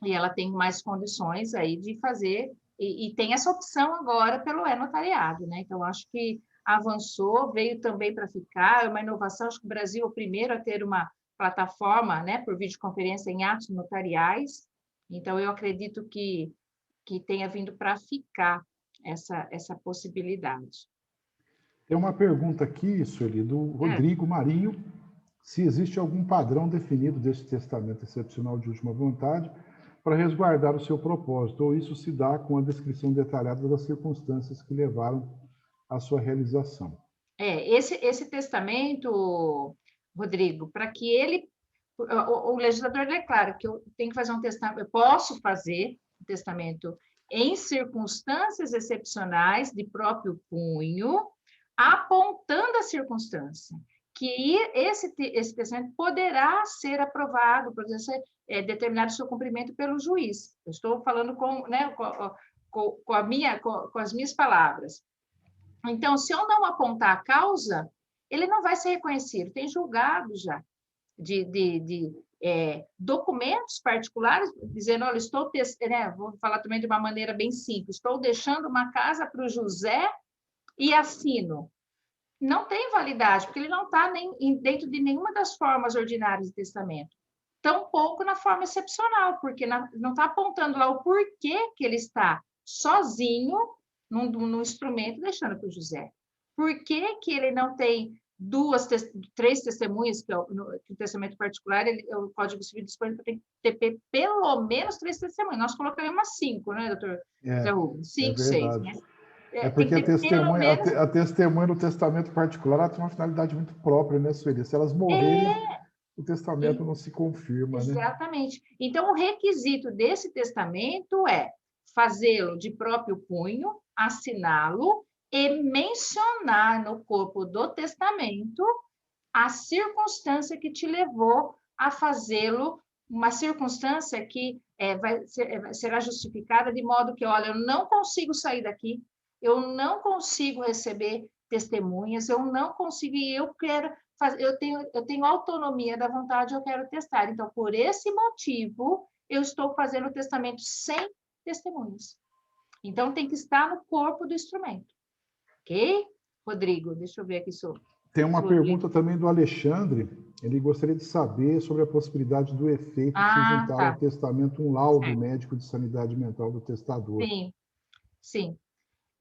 e ela tem mais condições aí de fazer, e tem essa opção agora pelo e-notariado, né? Então, acho que avançou, veio também para ficar, é uma inovação, acho que o Brasil é o primeiro a ter uma plataforma, né, por videoconferência em atos notariais, Então, eu acredito que tenha vindo para ficar essa possibilidade. Tem uma pergunta aqui, Sueli, do Rodrigo Marinho, se existe algum padrão definido desse testamento excepcional de última vontade para resguardar o seu propósito, ou isso se dá com a descrição detalhada das circunstâncias que levaram à sua realização. Esse testamento, Rodrigo, para que ele... O legislador declara que eu tenho que fazer um testamento, eu posso fazer um testamento em circunstâncias excepcionais de próprio punho, apontando a circunstância, que esse testamento poderá ser aprovado, poderá ser determinado o seu cumprimento pelo juiz. Eu estou falando com as minhas palavras. Então, se eu não apontar a causa, ele não vai ser reconhecido. Tem julgado já de documentos particulares, dizendo, olha, vou falar também de uma maneira bem simples, estou deixando uma casa para o José e assino. Não tem validade, porque ele não está dentro de nenhuma das formas ordinárias de testamento. Tampouco na forma excepcional, porque não está apontando lá o porquê que ele está sozinho num instrumento deixando para o José. Por que que ele não tem três testemunhas, que o testamento particular, o Código Civil dispõe para ter pelo menos 3 testemunhas. Nós colocamos 5, né, doutor Zé Rubens? 5, 6, né? Porque a testemunha no testamento particular tem uma finalidade muito própria, né, Sueli? Se elas morrerem, o testamento não se confirma, exatamente. Né? Então, o requisito desse testamento é fazê-lo de próprio punho, assiná-lo e mencionar no corpo do testamento a circunstância que te levou a fazê-lo, uma circunstância que será justificada de modo que, olha, eu não consigo sair daqui, eu não consigo receber testemunhas, eu não consigo, e eu quero fazer, eu tenho autonomia da vontade, eu quero testar. Então, por esse motivo, eu estou fazendo o testamento sem testemunhas. Então, tem que estar no corpo do instrumento. Ok? Rodrigo, deixa eu ver aqui sobre. Tem uma pergunta também do Alexandre. Ele gostaria de saber sobre a possibilidade do efeito de se juntar ao testamento um laudo médico de sanidade mental do testador. Sim.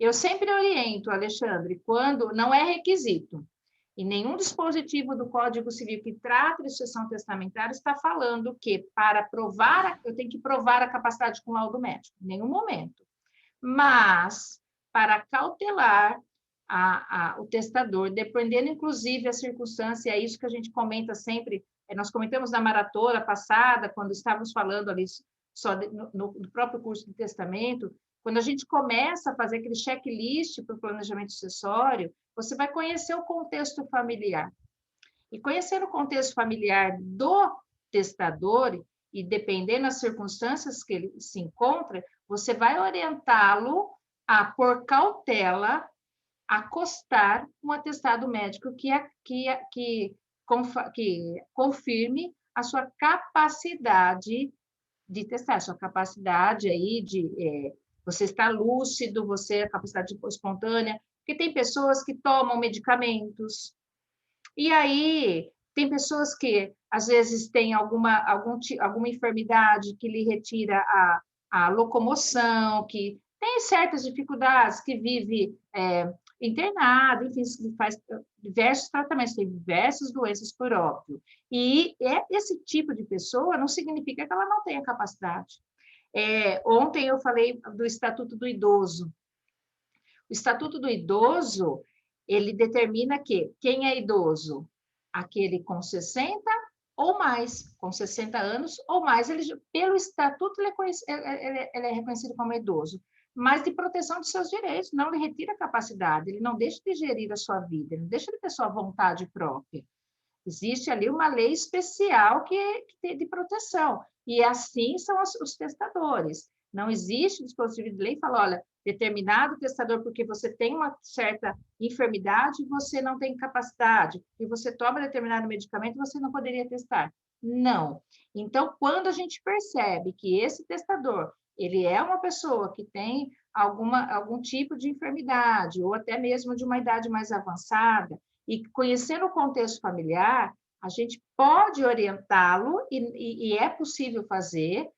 Eu sempre oriento, Alexandre, quando não é requisito, e nenhum dispositivo do Código Civil que trata de sucessão testamentária está falando que para provar, eu tenho que provar a capacidade com laudo médico, em nenhum momento. Mas, para cautelar o testador, dependendo, inclusive, a circunstância, é isso que a gente comenta sempre, nós comentamos na maratona passada, quando estávamos falando ali só no próprio curso de testamento, quando a gente começa a fazer aquele checklist para o planejamento sucessório, você vai conhecer o contexto familiar. E conhecer o contexto familiar do testador, e dependendo das circunstâncias que ele se encontra, você vai orientá-lo a, por cautela, acostar um atestado médico que confirme a sua capacidade de testar, a sua capacidade aí de você estar lúcido, a capacidade espontânea, porque tem pessoas que tomam medicamentos, e aí tem pessoas que, às vezes, têm alguma enfermidade que lhe retira a locomoção, que tem certas dificuldades, que vive internado, enfim, faz diversos tratamentos, tem diversas doenças por óbito. E esse tipo de pessoa não significa que ela não tenha capacidade. Ontem eu falei do Estatuto do Idoso. O Estatuto do Idoso, ele determina que quem é idoso? Aquele com 60 ou mais, com 60 anos ou mais, pelo Estatuto ele é reconhecido como idoso, mas de proteção de seus direitos, não lhe retira a capacidade, ele não deixa de gerir a sua vida, ele não deixa de ter sua vontade própria. Existe ali uma lei especial que tem de proteção, e assim são os testadores. Não existe dispositivo de lei que fala, olha, determinado testador, porque você tem uma certa enfermidade, você não tem capacidade, e você toma determinado medicamento, você não poderia testar. Não. Então, quando a gente percebe que esse testador, ele é uma pessoa que tem algum tipo de enfermidade, ou até mesmo de uma idade mais avançada, e conhecendo o contexto familiar, a gente pode orientá-lo, e é possível fazer,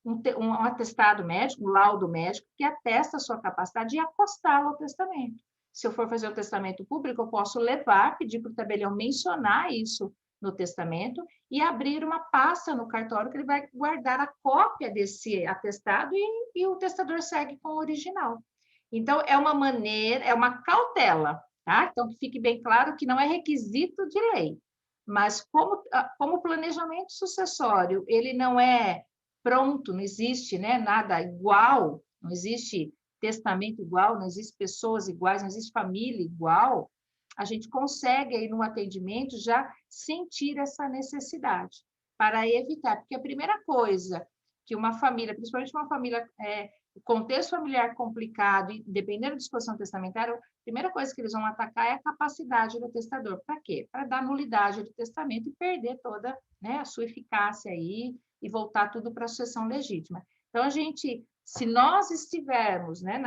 um atestado médico, um laudo médico, que atesta a sua capacidade de acostá-lo ao testamento. Se eu for fazer o testamento público, eu posso levar, pedir para o tabelião mencionar isso no testamento e abrir uma pasta no cartório que ele vai guardar a cópia desse atestado e o testador segue com o original. Então, é uma maneira, é uma cautela, tá? Então, que fique bem claro que não é requisito de lei, mas como o planejamento sucessório, ele não é pronto, não existe, né, nada igual, não existe testamento igual, não existe pessoas iguais, não existe família igual, a gente consegue aí no atendimento já sentir essa necessidade para evitar, porque a primeira coisa que uma família, principalmente uma família, o contexto familiar complicado, e dependendo da disposição testamentária, a primeira coisa que eles vão atacar é a capacidade do testador. Para quê? Para dar nulidade do testamento e perder toda, né, a sua eficácia aí e voltar tudo para a sucessão legítima. Então, a gente, se nós estivermos, né,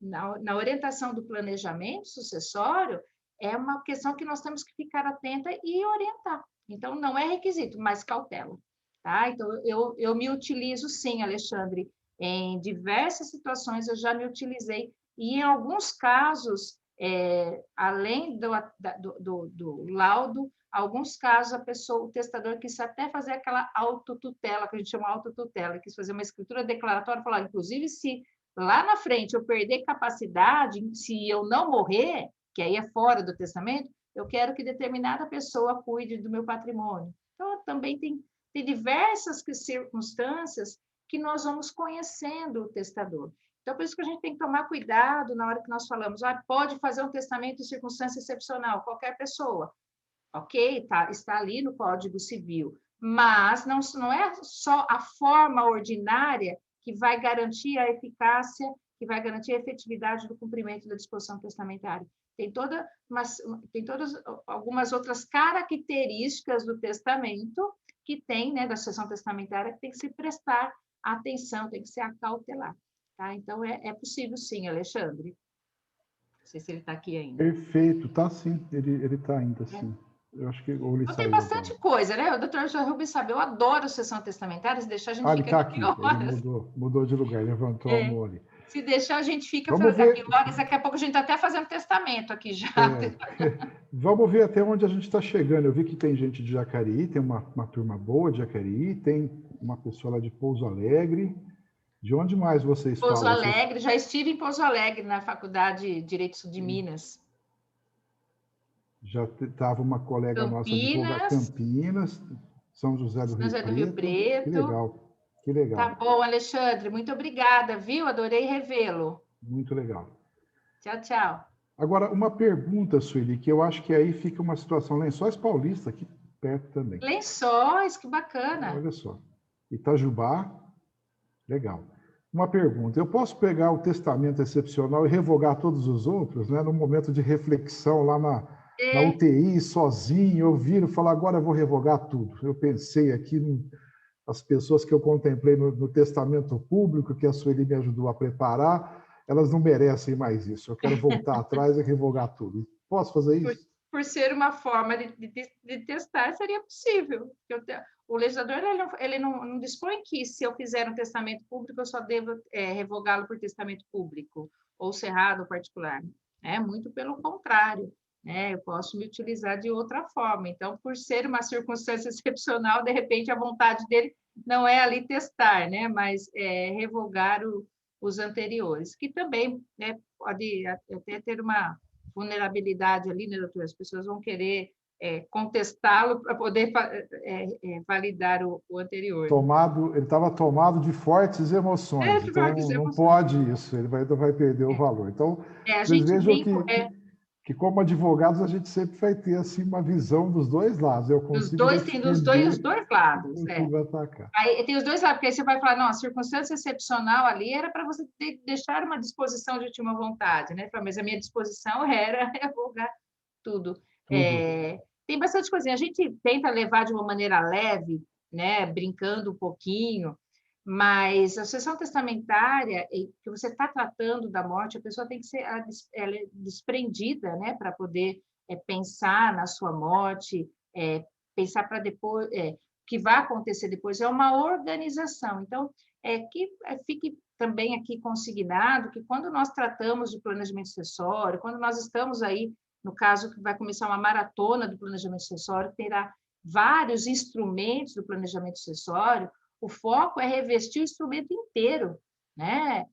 na orientação do planejamento sucessório, é uma questão que nós temos que ficar atenta e orientar. Então, não é requisito, mas cautela. Tá? Então, eu me utilizo, sim, Alexandre, em diversas situações eu já me utilizei, e em alguns casos, além do laudo, alguns casos o testador quis até fazer aquela autotutela, que a gente chama autotutela, quis fazer uma escritura declaratória, falar, inclusive, se lá na frente eu perder capacidade, se eu não morrer, que aí é fora do testamento, eu quero que determinada pessoa cuide do meu patrimônio. Então, também tem diversas circunstâncias que nós vamos conhecendo o testador. Então, por isso que a gente tem que tomar cuidado na hora que nós falamos, pode fazer um testamento em circunstância excepcional, qualquer pessoa. Ok, está ali no Código Civil, mas não é só a forma ordinária que vai garantir a eficácia, que vai garantir a efetividade do cumprimento da disposição testamentária. Tem todas algumas outras características do testamento que tem, né, da sucessão testamentária, que tem que se prestar atenção, tem que se acautelar. Tá? Então, é possível sim, Alexandre. Não sei se ele está aqui ainda. Perfeito, tá sim, ele está ainda, sim. Eu acho que ou ele então, saiu. Tem bastante coisa, né? O doutor Rubens sabe, eu adoro sessão testamentária, se deixar a gente ele fica está aqui, horas. ele mudou de lugar, levantou a mão ali. Se deixar a gente fica Vamos ver. horas, daqui a pouco a gente está até fazendo testamento aqui já. Vamos ver até onde a gente está chegando. Eu vi que tem gente de Jacareí, tem uma turma boa de Jacareí, tem uma pessoa lá de Pouso Alegre. De onde mais vocês falam? Pouso Alegre, já estive em Pouso Alegre, na Faculdade de Direito de Minas. Já estava uma colega nossa de Campinas, São José do Rio Preto. Que legal, que legal. Tá bom, Alexandre, muito obrigada, viu? Adorei revê-lo. Muito legal. Tchau, tchau. Agora, uma pergunta, Sueli, que eu acho que aí fica uma situação, Lençóis Paulista, aqui perto também. Lençóis, que bacana. Olha só. Itajubá, legal. Uma pergunta, eu posso pegar o testamento excepcional e revogar todos os outros, né? No momento de reflexão lá na UTI, sozinho, eu viro e falo, agora eu vou revogar tudo. Eu pensei aqui as pessoas que eu contemplei no testamento público, que a Sueli me ajudou a preparar, elas não merecem mais isso. Eu quero voltar atrás e revogar tudo. Posso fazer isso? Por ser uma forma de testar, seria possível. O legislador ele não dispõe que, se eu fizer um testamento público, eu só devo revogá-lo por testamento público, ou cerrado particular. Muito pelo contrário. Eu posso me utilizar de outra forma. Então, por ser uma circunstância excepcional, de repente, a vontade dele não é ali testar, né? Mas revogar os anteriores, que também, né, pode até ter uma vulnerabilidade ali, né, doutor? As pessoas vão querer contestá-lo para poder validar o anterior. Ele estava tomado de fortes emoções, então não pode isso, ele vai perder o valor. Então, vocês vejam que como advogados a gente sempre vai ter assim uma visão dos dois lados. Tem dos dois lados. Aí, tem os dois lados, porque aí você vai falar, não, a circunstância excepcional ali era para você deixar uma disposição de última vontade, né? Mas a minha disposição era revogar tudo. Tem bastante coisinha. A gente tenta levar de uma maneira leve, né? Brincando um pouquinho, mas a sucessão testamentária, que você está tratando da morte, a pessoa tem que ser desprendida, né, para poder pensar na sua morte, pensar para depois, que vai acontecer depois, é uma organização. Então, fique também aqui consignado que quando nós tratamos de planejamento sucessório, quando nós estamos aí, no caso que vai começar uma maratona do planejamento sucessório, terá vários instrumentos do planejamento sucessório, o foco é revestir o instrumento inteiro, né?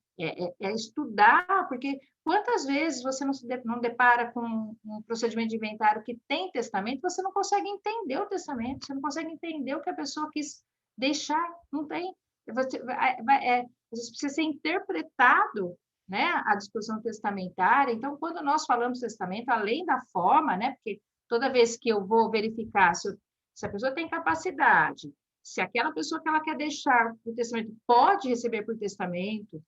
Estudar, porque quantas vezes você não depara com um procedimento de inventário que tem testamento, você não consegue entender o testamento, você não consegue entender o que a pessoa quis deixar, não tem. Às vezes precisa ser interpretado, né, a disposição testamentária. Então, quando nós falamos testamento, além da forma, né, porque toda vez que eu vou verificar se a pessoa tem capacidade, se aquela pessoa que ela quer deixar o testamento pode receber por testamento,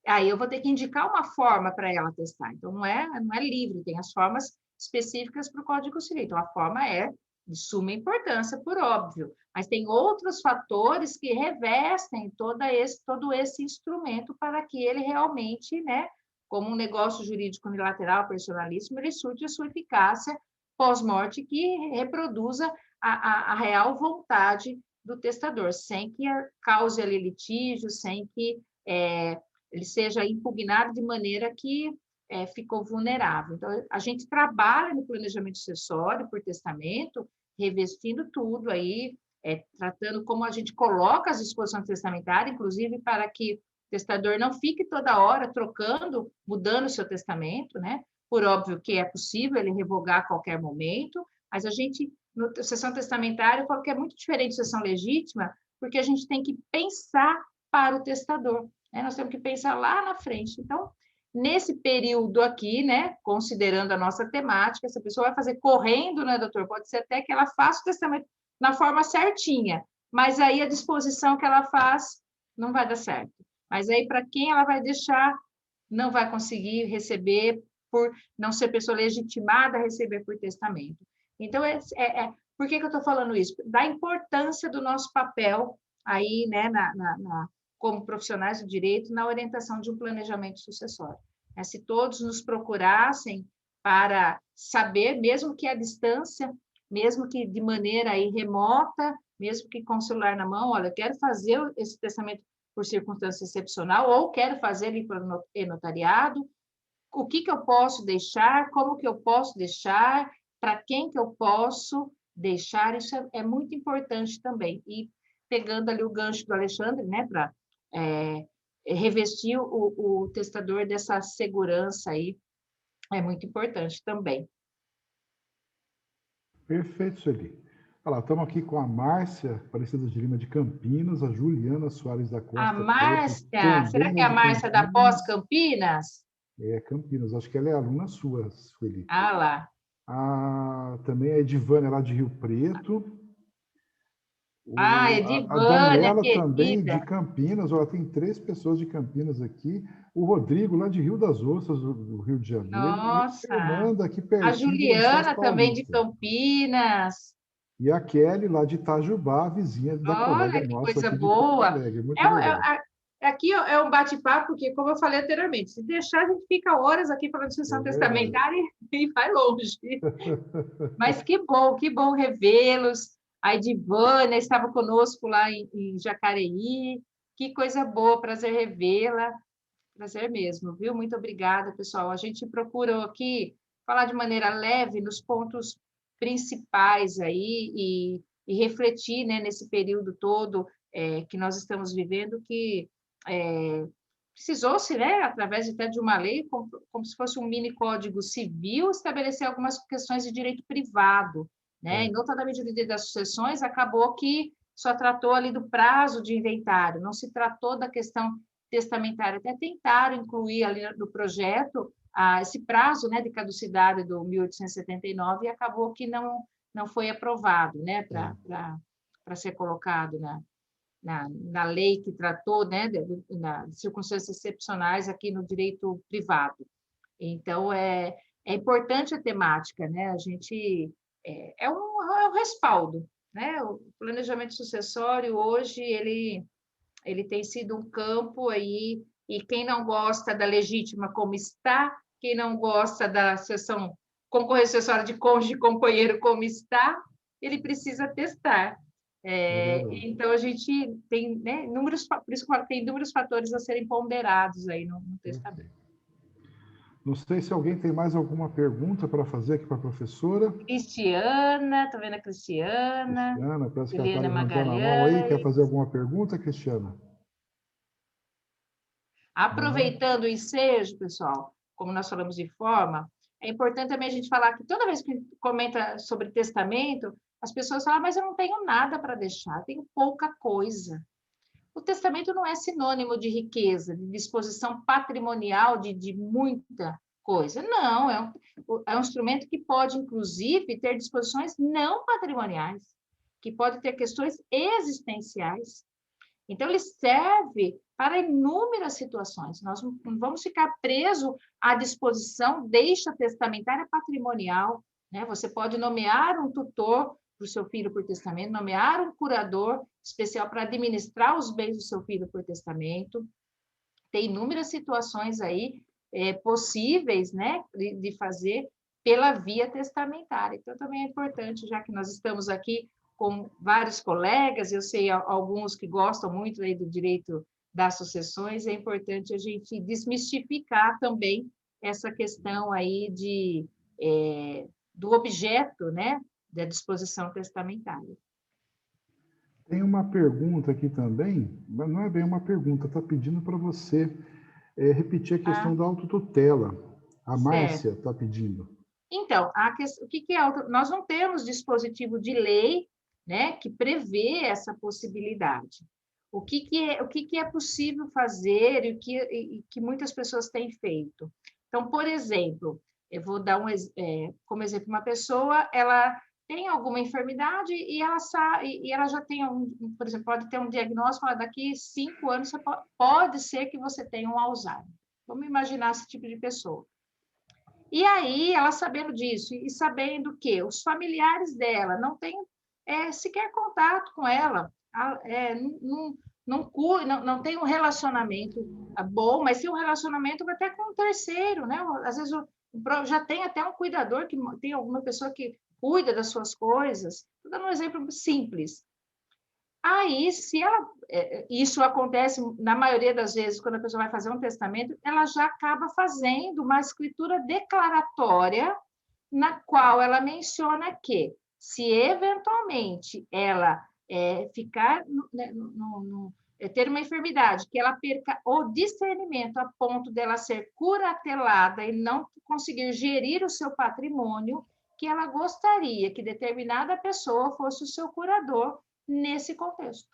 aí eu vou ter que indicar uma forma para ela testar. Então, não é livre, tem as formas específicas para o Código Civil. Então, a forma é de suma importância, por óbvio, mas tem outros fatores que revestem todo esse instrumento para que ele realmente, né, como um negócio jurídico unilateral, personalíssimo, ele surte a sua eficácia pós-morte que reproduza a real vontade do testador, sem que cause ali litígio, sem que ele seja impugnado de maneira que ficou vulnerável. Então, a gente trabalha no planejamento sucessório por testamento, revestindo tudo aí, tratando como a gente coloca as disposições testamentárias, inclusive para que o testador não fique toda hora trocando, mudando o seu testamento, né? Por óbvio que é possível ele revogar a qualquer momento, mas a gente, na sessão testamentária, eu falo que é muito diferente da sessão legítima, porque a gente tem que pensar para o testador, né? Nós temos que pensar lá na frente. Então, nesse período aqui, né, considerando a nossa temática, essa pessoa vai fazer correndo, né, doutor? Pode ser até que ela faça o testamento na forma certinha, mas aí a disposição que ela faz não vai dar certo. Mas aí, para quem ela vai deixar, não vai conseguir receber por não ser pessoa legitimada a receber por testamento. Então, por que eu estou falando isso? Da importância do nosso papel aí, né, como profissionais do direito, na orientação de um planejamento sucessório. Se todos nos procurassem para saber, mesmo que à distância, mesmo que de maneira aí remota, mesmo que com o celular na mão, olha, eu quero fazer esse testamento por circunstância excepcional, ou quero fazer ele por notariado, o que eu posso deixar, como que eu posso deixar, para quem que eu posso deixar, isso é muito importante também. E pegando ali o gancho do Alexandre, né, para revestir o testador dessa segurança aí, é muito importante também. Perfeito, Sueli. Olha lá, estamos aqui com a Márcia Aparecida de Lima de Campinas, a Juliana Soares da Costa. A Márcia, será que é a Márcia da Pós-Campinas? Campinas, acho que ela é aluna sua, Sueli. Ah lá. Também a Edivânia lá de Rio Preto. Edivânia, a Daniela querida. também de Campinas, ela tem 3 pessoas de Campinas aqui. O Rodrigo lá de Rio das Ostras, do Rio de Janeiro. Nossa! E a Fernanda aqui pertinho. A Juliana também de Campinas. E a Kelly lá de Itajubá, vizinha da colega nossa. Olha, que coisa aqui boa! Muito legal. Aqui é um bate-papo, porque, como eu falei anteriormente, se deixar, a gente fica horas aqui falando de sessão testamentária e vai longe. Mas que bom revê-los. A Edivânia estava conosco lá em Jacareí. Que coisa boa, prazer revê-la. Prazer mesmo, viu? Muito obrigada, pessoal. A gente procura aqui falar de maneira leve nos pontos principais aí e refletir, né, nesse período todo que nós estamos vivendo, que precisou-se, né, através até de uma lei, como se fosse um mini código civil, estabelecer algumas questões de direito privado, né? E notadamente o direito das sucessões acabou que só tratou ali do prazo de inventário, não se tratou da questão testamentária. Até tentaram incluir ali no projeto esse prazo, né, de caducidade do 1879 e acabou que não foi aprovado, né, para ser colocado na lei que tratou, né, nas circunstâncias excepcionais aqui no direito privado. Então, é importante a temática, né? A gente é um respaldo, né? O planejamento sucessório hoje ele tem sido um campo aí, e quem não gosta da legítima como está, quem não gosta da concorrência sucessória de cônjuge e companheiro como está, ele precisa testar. Então, a gente tem, né, por isso que eu falo, tem inúmeros fatores a serem ponderados aí no testamento. Não sei se alguém tem mais alguma pergunta para fazer aqui para a professora. Cristiana, estou vendo a Cristiana. Cristiana, parece que ela está Helena levantando a mão aí. Quer Magalhães. fazer alguma pergunta, Cristiana? Aproveitando o ensejo, pessoal, como nós falamos de forma, é importante também a gente falar que toda vez que comenta sobre testamento, as pessoas falam, mas eu não tenho nada para deixar, tenho pouca coisa. O testamento não é sinônimo de riqueza, de disposição patrimonial de muita coisa. Não, é um instrumento que pode, inclusive, ter disposições não patrimoniais, que pode ter questões existenciais. Então, ele serve para inúmeras situações. Nós não vamos ficar presos à disposição, deixa testamentária patrimonial, né? Você pode nomear um tutor para o seu filho por testamento, nomear um curador especial para administrar os bens do seu filho por testamento. Tem inúmeras situações aí possíveis, né, de fazer pela via testamentária. Então, também é importante, já que nós estamos aqui com vários colegas, eu sei alguns que gostam muito aí do direito das sucessões, é importante a gente desmistificar também essa questão aí do objeto, né, da disposição testamentária. Tem uma pergunta aqui também, mas não é bem uma pergunta, está pedindo para você repetir a questão da autotutela. A Márcia está pedindo. Então, o que é nós não temos dispositivo de lei, né, que prevê essa possibilidade. O que é possível fazer e o que muitas pessoas têm feito? Então, por exemplo, eu vou dar como exemplo, uma pessoa, ela tem alguma enfermidade e ela já tem, por exemplo, pode ter um diagnóstico, daqui 5 anos pode ser que você tenha um Alzheimer. Vamos imaginar esse tipo de pessoa. E aí, ela sabendo disso e sabendo que os familiares dela não têm sequer contato com ela, não tem um relacionamento bom, mas tem um relacionamento até com um terceiro, né? Às vezes já tem até um cuidador, que tem alguma pessoa que cuida das suas coisas. Estou dando um exemplo simples. Aí, isso acontece na maioria das vezes, quando a pessoa vai fazer um testamento, ela já acaba fazendo uma escritura declaratória, na qual ela menciona que, se eventualmente ela ficar, ter uma enfermidade, que ela perca o discernimento a ponto dela ser curatelada e não conseguir gerir o seu patrimônio, que ela gostaria que determinada pessoa fosse o seu curador nesse contexto.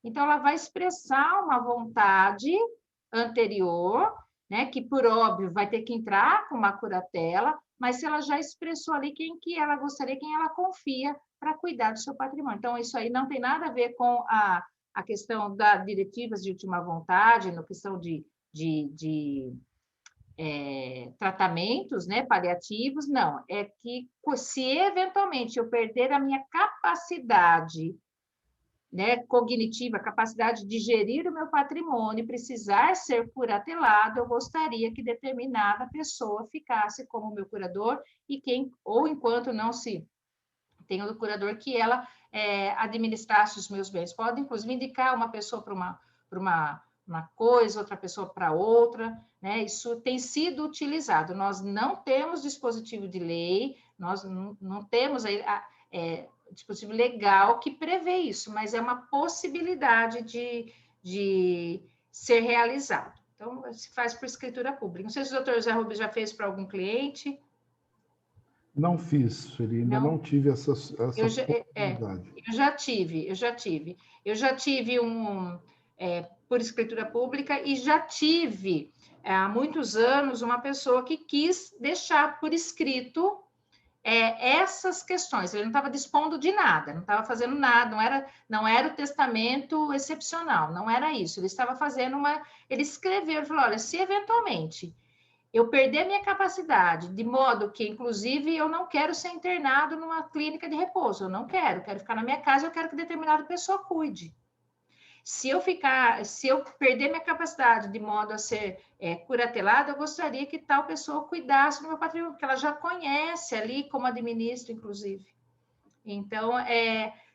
Então, ela vai expressar uma vontade anterior, né, que, por óbvio, vai ter que entrar com uma curatela, mas se ela já expressou ali quem que ela gostaria, quem ela confia para cuidar do seu patrimônio. Então, isso aí não tem nada a ver com a questão das diretivas de última vontade, na questão de tratamentos, né, paliativos, não. É que, se eventualmente eu perder a minha capacidade, né, cognitiva, capacidade de gerir o meu patrimônio, precisar ser curatelado, eu gostaria que determinada pessoa ficasse como meu curador ou enquanto não se tem o curador, que ela administrasse os meus bens. Pode, inclusive, indicar uma pessoa para uma coisa, outra pessoa para outra, né? Isso tem sido utilizado. Nós não temos dispositivo de lei, nós não temos dispositivo legal que prevê isso, mas é uma possibilidade de ser realizado. Então, se faz por escritura pública. Não sei se o doutor José Rubens já fez para algum cliente. Não fiz, ainda não tive essa possibilidade. Eu já tive por escritura pública e já tive, há muitos anos, uma pessoa que quis deixar por escrito essas questões. Ele não estava dispondo de nada, não estava fazendo nada, não era o testamento excepcional, não era isso. Ele estava fazendo ele escreveu, ele falou, olha, se eventualmente eu perder a minha capacidade, de modo que, inclusive, eu não quero ser internado numa clínica de repouso, eu não quero ficar na minha casa, eu quero que determinada pessoa cuide. Se eu perder minha capacidade de modo a ser curatelada, eu gostaria que tal pessoa cuidasse do meu patrimônio, porque ela já conhece ali como administra, inclusive. Então,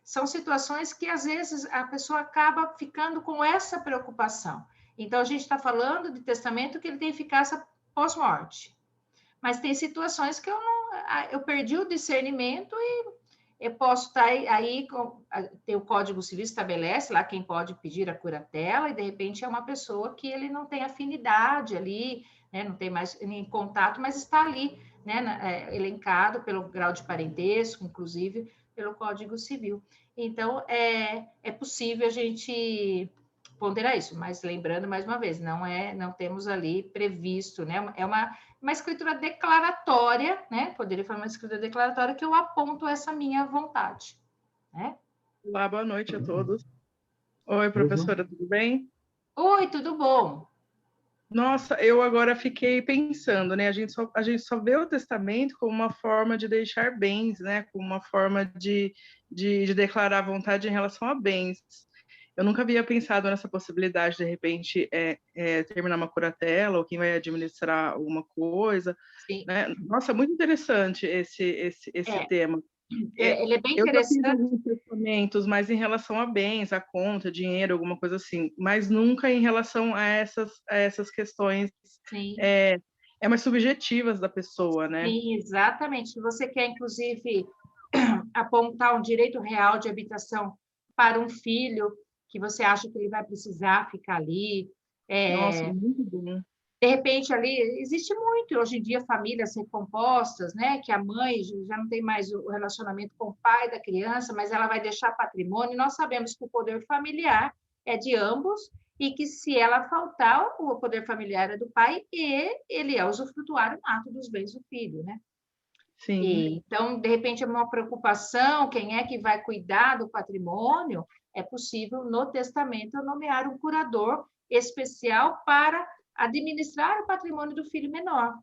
são situações que, às vezes, a pessoa acaba ficando com essa preocupação. Então, a gente está falando de testamento que ele tem eficácia pós-morte. Mas tem situações que eu perdi o discernimento e eu posso estar aí, tem o Código Civil estabelece lá quem pode pedir a curatela, e de repente é uma pessoa que ele não tem afinidade ali, né, não tem mais nem contato, mas está ali, né, elencado pelo grau de parentesco, inclusive pelo Código Civil. Então, é possível a gente ponderar isso, mas lembrando mais uma vez, não temos ali previsto, né? É uma escritura declaratória, né? Poderia falar uma escritura declaratória que eu aponto essa minha vontade, né? Olá, boa noite a todos. Oi, Mesmo? professora, tudo bem? Oi, tudo bom? Nossa, eu agora fiquei pensando, né? A gente só vê o testamento como uma forma de deixar bens, né? Como uma forma de declarar vontade em relação a bens. Eu nunca havia pensado nessa possibilidade, de repente, terminar uma curatela, ou quem vai administrar alguma coisa, Sim. né? Nossa, muito interessante esse tema. Ele é bem Eu já fiz interessante. alguns testamentos, mas em relação a bens, a conta, dinheiro, alguma coisa assim, mas nunca em relação a essas questões Sim. mais subjetivas da pessoa, né? Sim, exatamente. Se você quer, inclusive, apontar um direito real de habitação para um filho que você acha que ele vai precisar ficar ali, Nossa, muito bom. de repente ali existe muito hoje em dia famílias recompostas, né, que a mãe já não tem mais o relacionamento com o pai da criança, mas ela vai deixar patrimônio. Nós sabemos que o poder familiar é de ambos e que se ela faltar, o poder familiar é do pai e ele é usufrutuário nato dos bens do filho, né? Sim. Então, de repente, é uma preocupação, quem é que vai cuidar do patrimônio? É possível, no testamento, nomear um curador especial para administrar o patrimônio do filho menor,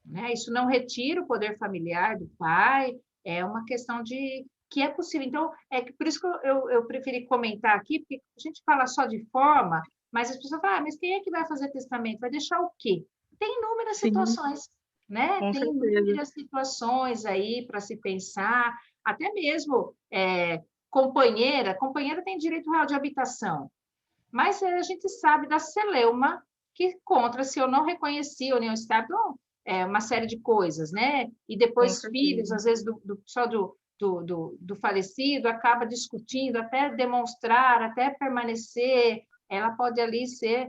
né? Isso não retira o poder familiar do pai, é uma questão de que é possível. Então, por isso que eu preferi comentar aqui, porque a gente fala só de forma, mas as pessoas falam, mas quem é que vai fazer testamento? Vai deixar o quê? Tem inúmeras Sim, situações, né? com Tem certeza. inúmeras situações aí para se pensar, até mesmo companheira tem direito real de habitação, mas a gente sabe da celeuma que contra, se eu não reconheci a união estável, uma série de coisas, né? E depois filhos, às vezes, só do falecido, acaba discutindo, até demonstrar, até permanecer, ela pode ali ser,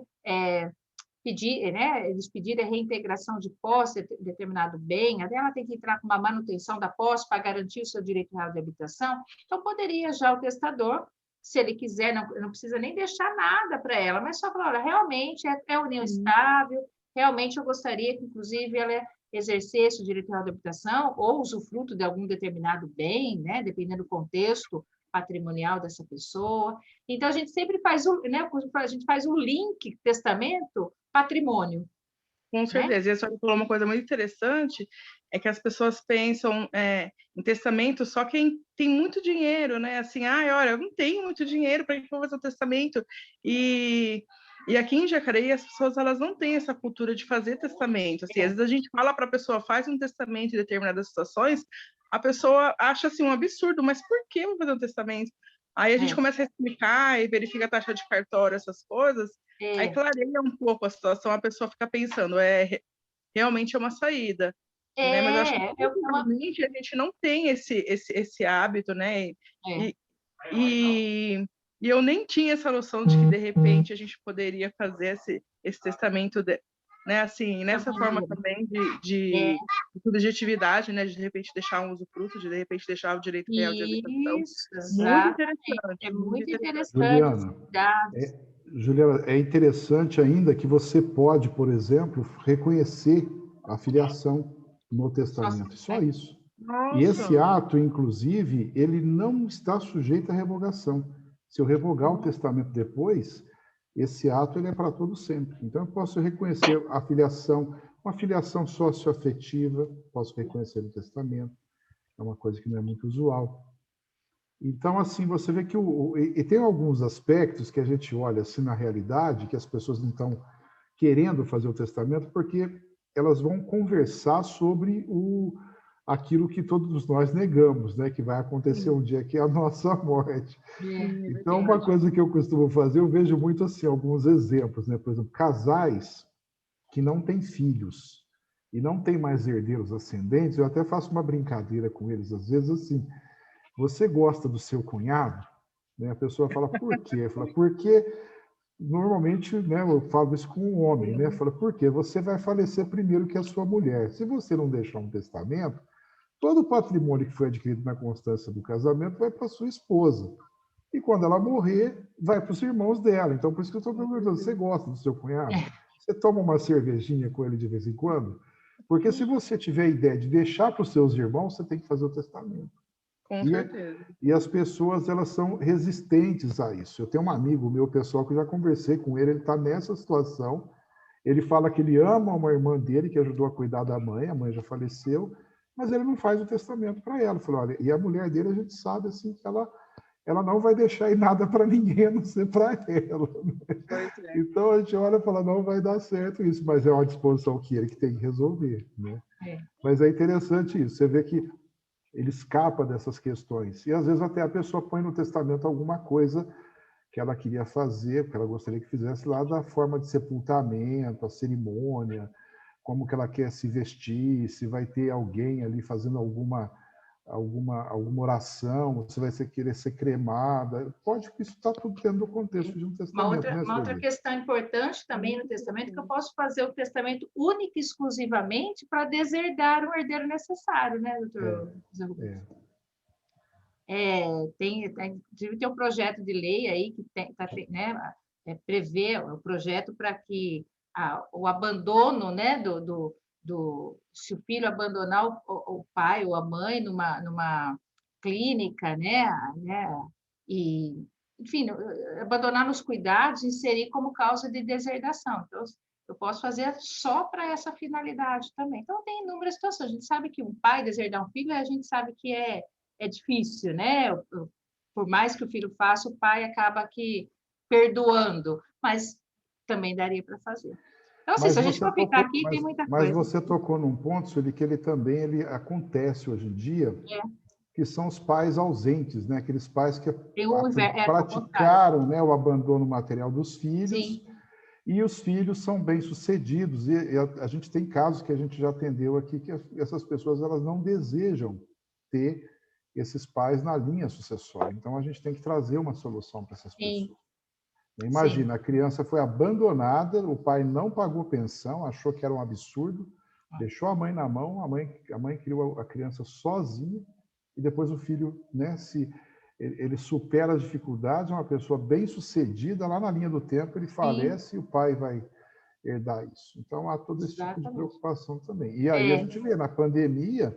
pedir, né? Eles pedirem a reintegração de posse de determinado bem, até ela tem que entrar com uma manutenção da posse para garantir o seu direito real de habitação. Então, poderia já o testador, se ele quiser, não precisa nem deixar nada para ela, mas só falar, olha, realmente é união estável, realmente eu gostaria que, inclusive, ela exercesse o direito real de habitação ou usufruto de algum determinado bem, né, dependendo do contexto patrimonial dessa pessoa. Então, a gente sempre faz a gente faz um link testamento patrimônio. Com certeza. E a senhora falou uma coisa muito interessante, é que as pessoas pensam em testamento só quem tem muito dinheiro, né? Assim, olha, eu não tenho muito dinheiro, para que eu vou fazer um testamento? E aqui em Jacareí, as pessoas elas não têm essa cultura de fazer testamento. Assim, às vezes a gente fala para a pessoa, faz um testamento em determinadas situações, a pessoa acha assim um absurdo, mas por que eu vou fazer um testamento? Aí a gente começa a explicar e verifica a taxa de cartório, essas coisas, aí clareia um pouco a situação, a pessoa fica pensando, realmente é uma saída. Né? Mas eu acho que realmente a gente não tem esse hábito, né? E eu nem tinha essa noção de que, de repente, a gente poderia fazer esse testamento, né? Assim, nessa forma também de subjetividade, né? De repente deixar um usufruto, de repente deixar o direito real de habitação. Isso, muito interessante. É muito interessante. Juliana, é interessante ainda que você pode, por exemplo, reconhecer a filiação no testamento. Só isso. Nossa. E esse ato, inclusive, ele não está sujeito à revogação. Se eu revogar o testamento depois, esse ato ele é para todo sempre. Então, eu posso reconhecer a filiação, uma filiação socioafetiva, posso reconhecer no testamento. É uma coisa que não é muito usual. Então, assim, você vê que e tem alguns aspectos que a gente olha assim na realidade, que as pessoas não estão querendo fazer o testamento, porque elas vão conversar sobre aquilo que todos nós negamos, né? Que vai acontecer um dia, que é a nossa morte. Então, uma coisa que eu costumo fazer, eu vejo muito assim, alguns exemplos, né? Por exemplo, casais que não têm filhos e não têm mais herdeiros ascendentes, eu até faço uma brincadeira com eles, às vezes assim, você gosta do seu cunhado? Né? A pessoa fala, por quê? Fala, porque normalmente, né, eu falo isso com um homem, né? Fala, por quê? Você vai falecer primeiro que a sua mulher. Se você não deixar um testamento, todo o patrimônio que foi adquirido na constância do casamento vai para sua esposa. E quando ela morrer, vai para os irmãos dela. Então, por isso que eu estou perguntando, você gosta do seu cunhado? Você toma uma cervejinha com ele de vez em quando? Porque se você tiver a ideia de deixar para os seus irmãos, você tem que fazer o testamento. Com certeza. E as pessoas, elas são resistentes a isso. Eu tenho um amigo meu, pessoal, que eu já conversei com ele, ele está nessa situação. Ele fala que ele ama uma irmã dele, que ajudou a cuidar da mãe, a mãe já faleceu, mas ele não faz o testamento para ela. Falou, olha, e a mulher dele, a gente sabe assim que ela não vai deixar ir nada para ninguém, a não ser para ela. Né? Então a gente olha e fala, não vai dar certo isso, mas é uma disposição que ele que tem que resolver. Né? Mas é interessante isso, você vê que ele escapa dessas questões. E às vezes até a pessoa põe no testamento alguma coisa que ela queria fazer, que ela gostaria que fizesse lá da forma de sepultamento, a cerimônia, como que ela quer se vestir, se vai ter alguém ali fazendo alguma oração, se vai querer ser cremada. Pode que isso está tudo dentro do contexto de um testamento. Uma outra questão importante também no testamento, que eu posso fazer o testamento único e exclusivamente para deserdar o herdeiro necessário, né, doutor? Tem um projeto de lei aí que prevê o projeto para que o abandono, né, se o filho abandonar o pai ou a mãe numa clínica, né, e, enfim, abandonar nos cuidados, inserir como causa de deserdação. Então, eu posso fazer só para essa finalidade também. Então, tem inúmeras situações. A gente sabe que um pai deserdar um filho, a gente sabe que é difícil, né? Por mais que o filho faça, o pai acaba aqui perdoando, mas também daria para fazer. Então, assim, se a gente for ficar aqui, tem muita coisa. Mas você tocou num ponto, Sueli, que ele acontece hoje em dia, que são os pais ausentes, né? Aqueles pais que praticaram, né, o abandono material dos filhos. Sim. E os filhos são bem-sucedidos. E a gente tem casos que a gente já atendeu aqui, que essas pessoas elas não desejam ter esses pais na linha sucessória. Então, a gente tem que trazer uma solução para essas pessoas. Imagina, a criança foi abandonada, o pai não pagou pensão, achou que era um absurdo, deixou a mãe na mão, a mãe criou a criança sozinha, e depois o filho, né, ele supera as dificuldades, é uma pessoa bem-sucedida, lá na linha do tempo ele falece e o pai vai herdar isso. Então, há todo esse tipo de preocupação também. E aí a gente vê, na pandemia,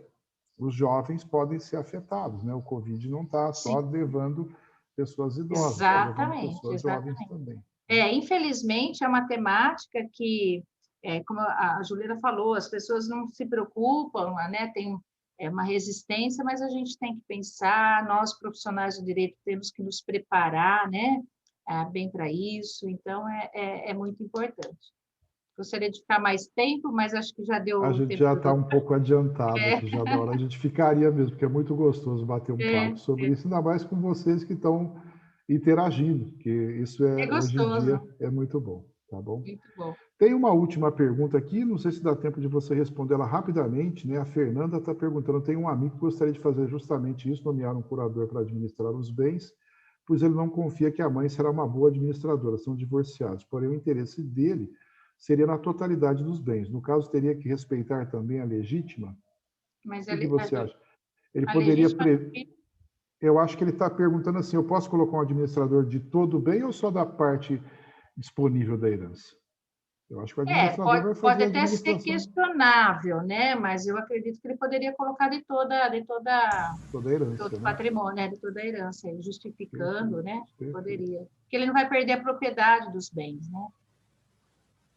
os jovens podem ser afetados, né? O Covid não está só levando pessoas idosas, exatamente, pessoas jovens também. Infelizmente, é uma temática que, como a Juliana falou, as pessoas não se preocupam, né? Tem uma resistência, mas a gente tem que pensar, nós profissionais do direito temos que nos preparar, né? Bem para isso, então é muito importante. Gostaria de ficar mais tempo, mas acho que já deu. A gente já está um pouco adiantado aqui, já da hora. A gente ficaria mesmo, porque é muito gostoso bater um papo sobre isso, ainda mais com vocês que estão interagindo, que isso hoje em dia é muito bom, tá bom? Muito bom. Tem uma última pergunta aqui, não sei se dá tempo de você responder ela rapidamente, né? A Fernanda está perguntando, tem um amigo que gostaria de fazer justamente isso, nomear um curador para administrar os bens, pois ele não confia que a mãe será uma boa administradora, são divorciados. Porém, o interesse dele seria na totalidade dos bens. No caso, teria que respeitar também a legítima? Mas o que você acha? Ele poderia... Eu acho que ele está perguntando assim, eu posso colocar um administrador de todo o bem ou só da parte disponível da herança? Eu acho que o administrador vai fazer pode até ser questionável, né? Mas eu acredito que ele poderia colocar de toda a herança, todo o patrimônio, né? De toda a herança, justificando, né? Poderia. Porque ele não vai perder a propriedade dos bens, né?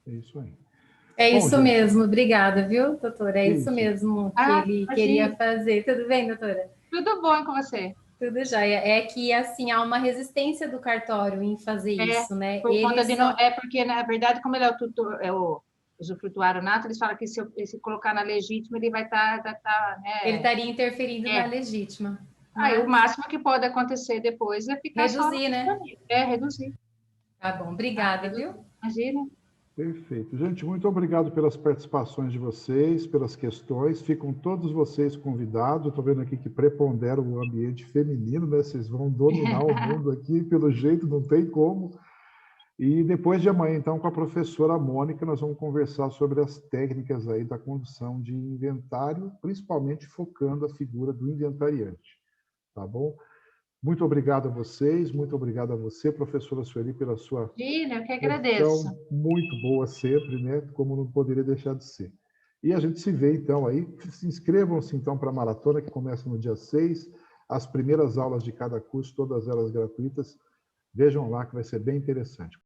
É isso aí. É isso mesmo, obrigada, viu, doutora? É isso mesmo que ele queria fazer. Tudo bem, doutora? Tudo bom com você? Tudo jóia. É que, assim, há uma resistência do cartório em fazer isso, né? Porque, na verdade, como ele é o tutor, usufrutuário nato, eles falam que se colocar na legítima, ele vai estar... né? Ele estaria interferindo na legítima. Aí o máximo que pode acontecer depois é ficar reduzir, né? Reduzir. Tá bom, obrigada, viu? Imagina. Perfeito. Gente, muito obrigado pelas participações de vocês, pelas questões. Ficam todos vocês convidados. Estou vendo aqui que prepondera o ambiente feminino, né? Vocês vão dominar o mundo aqui, pelo jeito, não tem como. E depois de amanhã, então, com a professora Mônica, nós vamos conversar sobre as técnicas aí da condução de inventário, principalmente focando a figura do inventariante. Tá bom? Muito obrigado a vocês, muito obrigado a você, professora Sueli, pela sua eu que agradeço. Muito boa sempre, né? Como não poderia deixar de ser. E a gente se vê, então, aí. Se inscrevam-se, então, para a maratona, que começa no dia 6. As primeiras aulas de cada curso, todas elas gratuitas. Vejam lá, que vai ser bem interessante.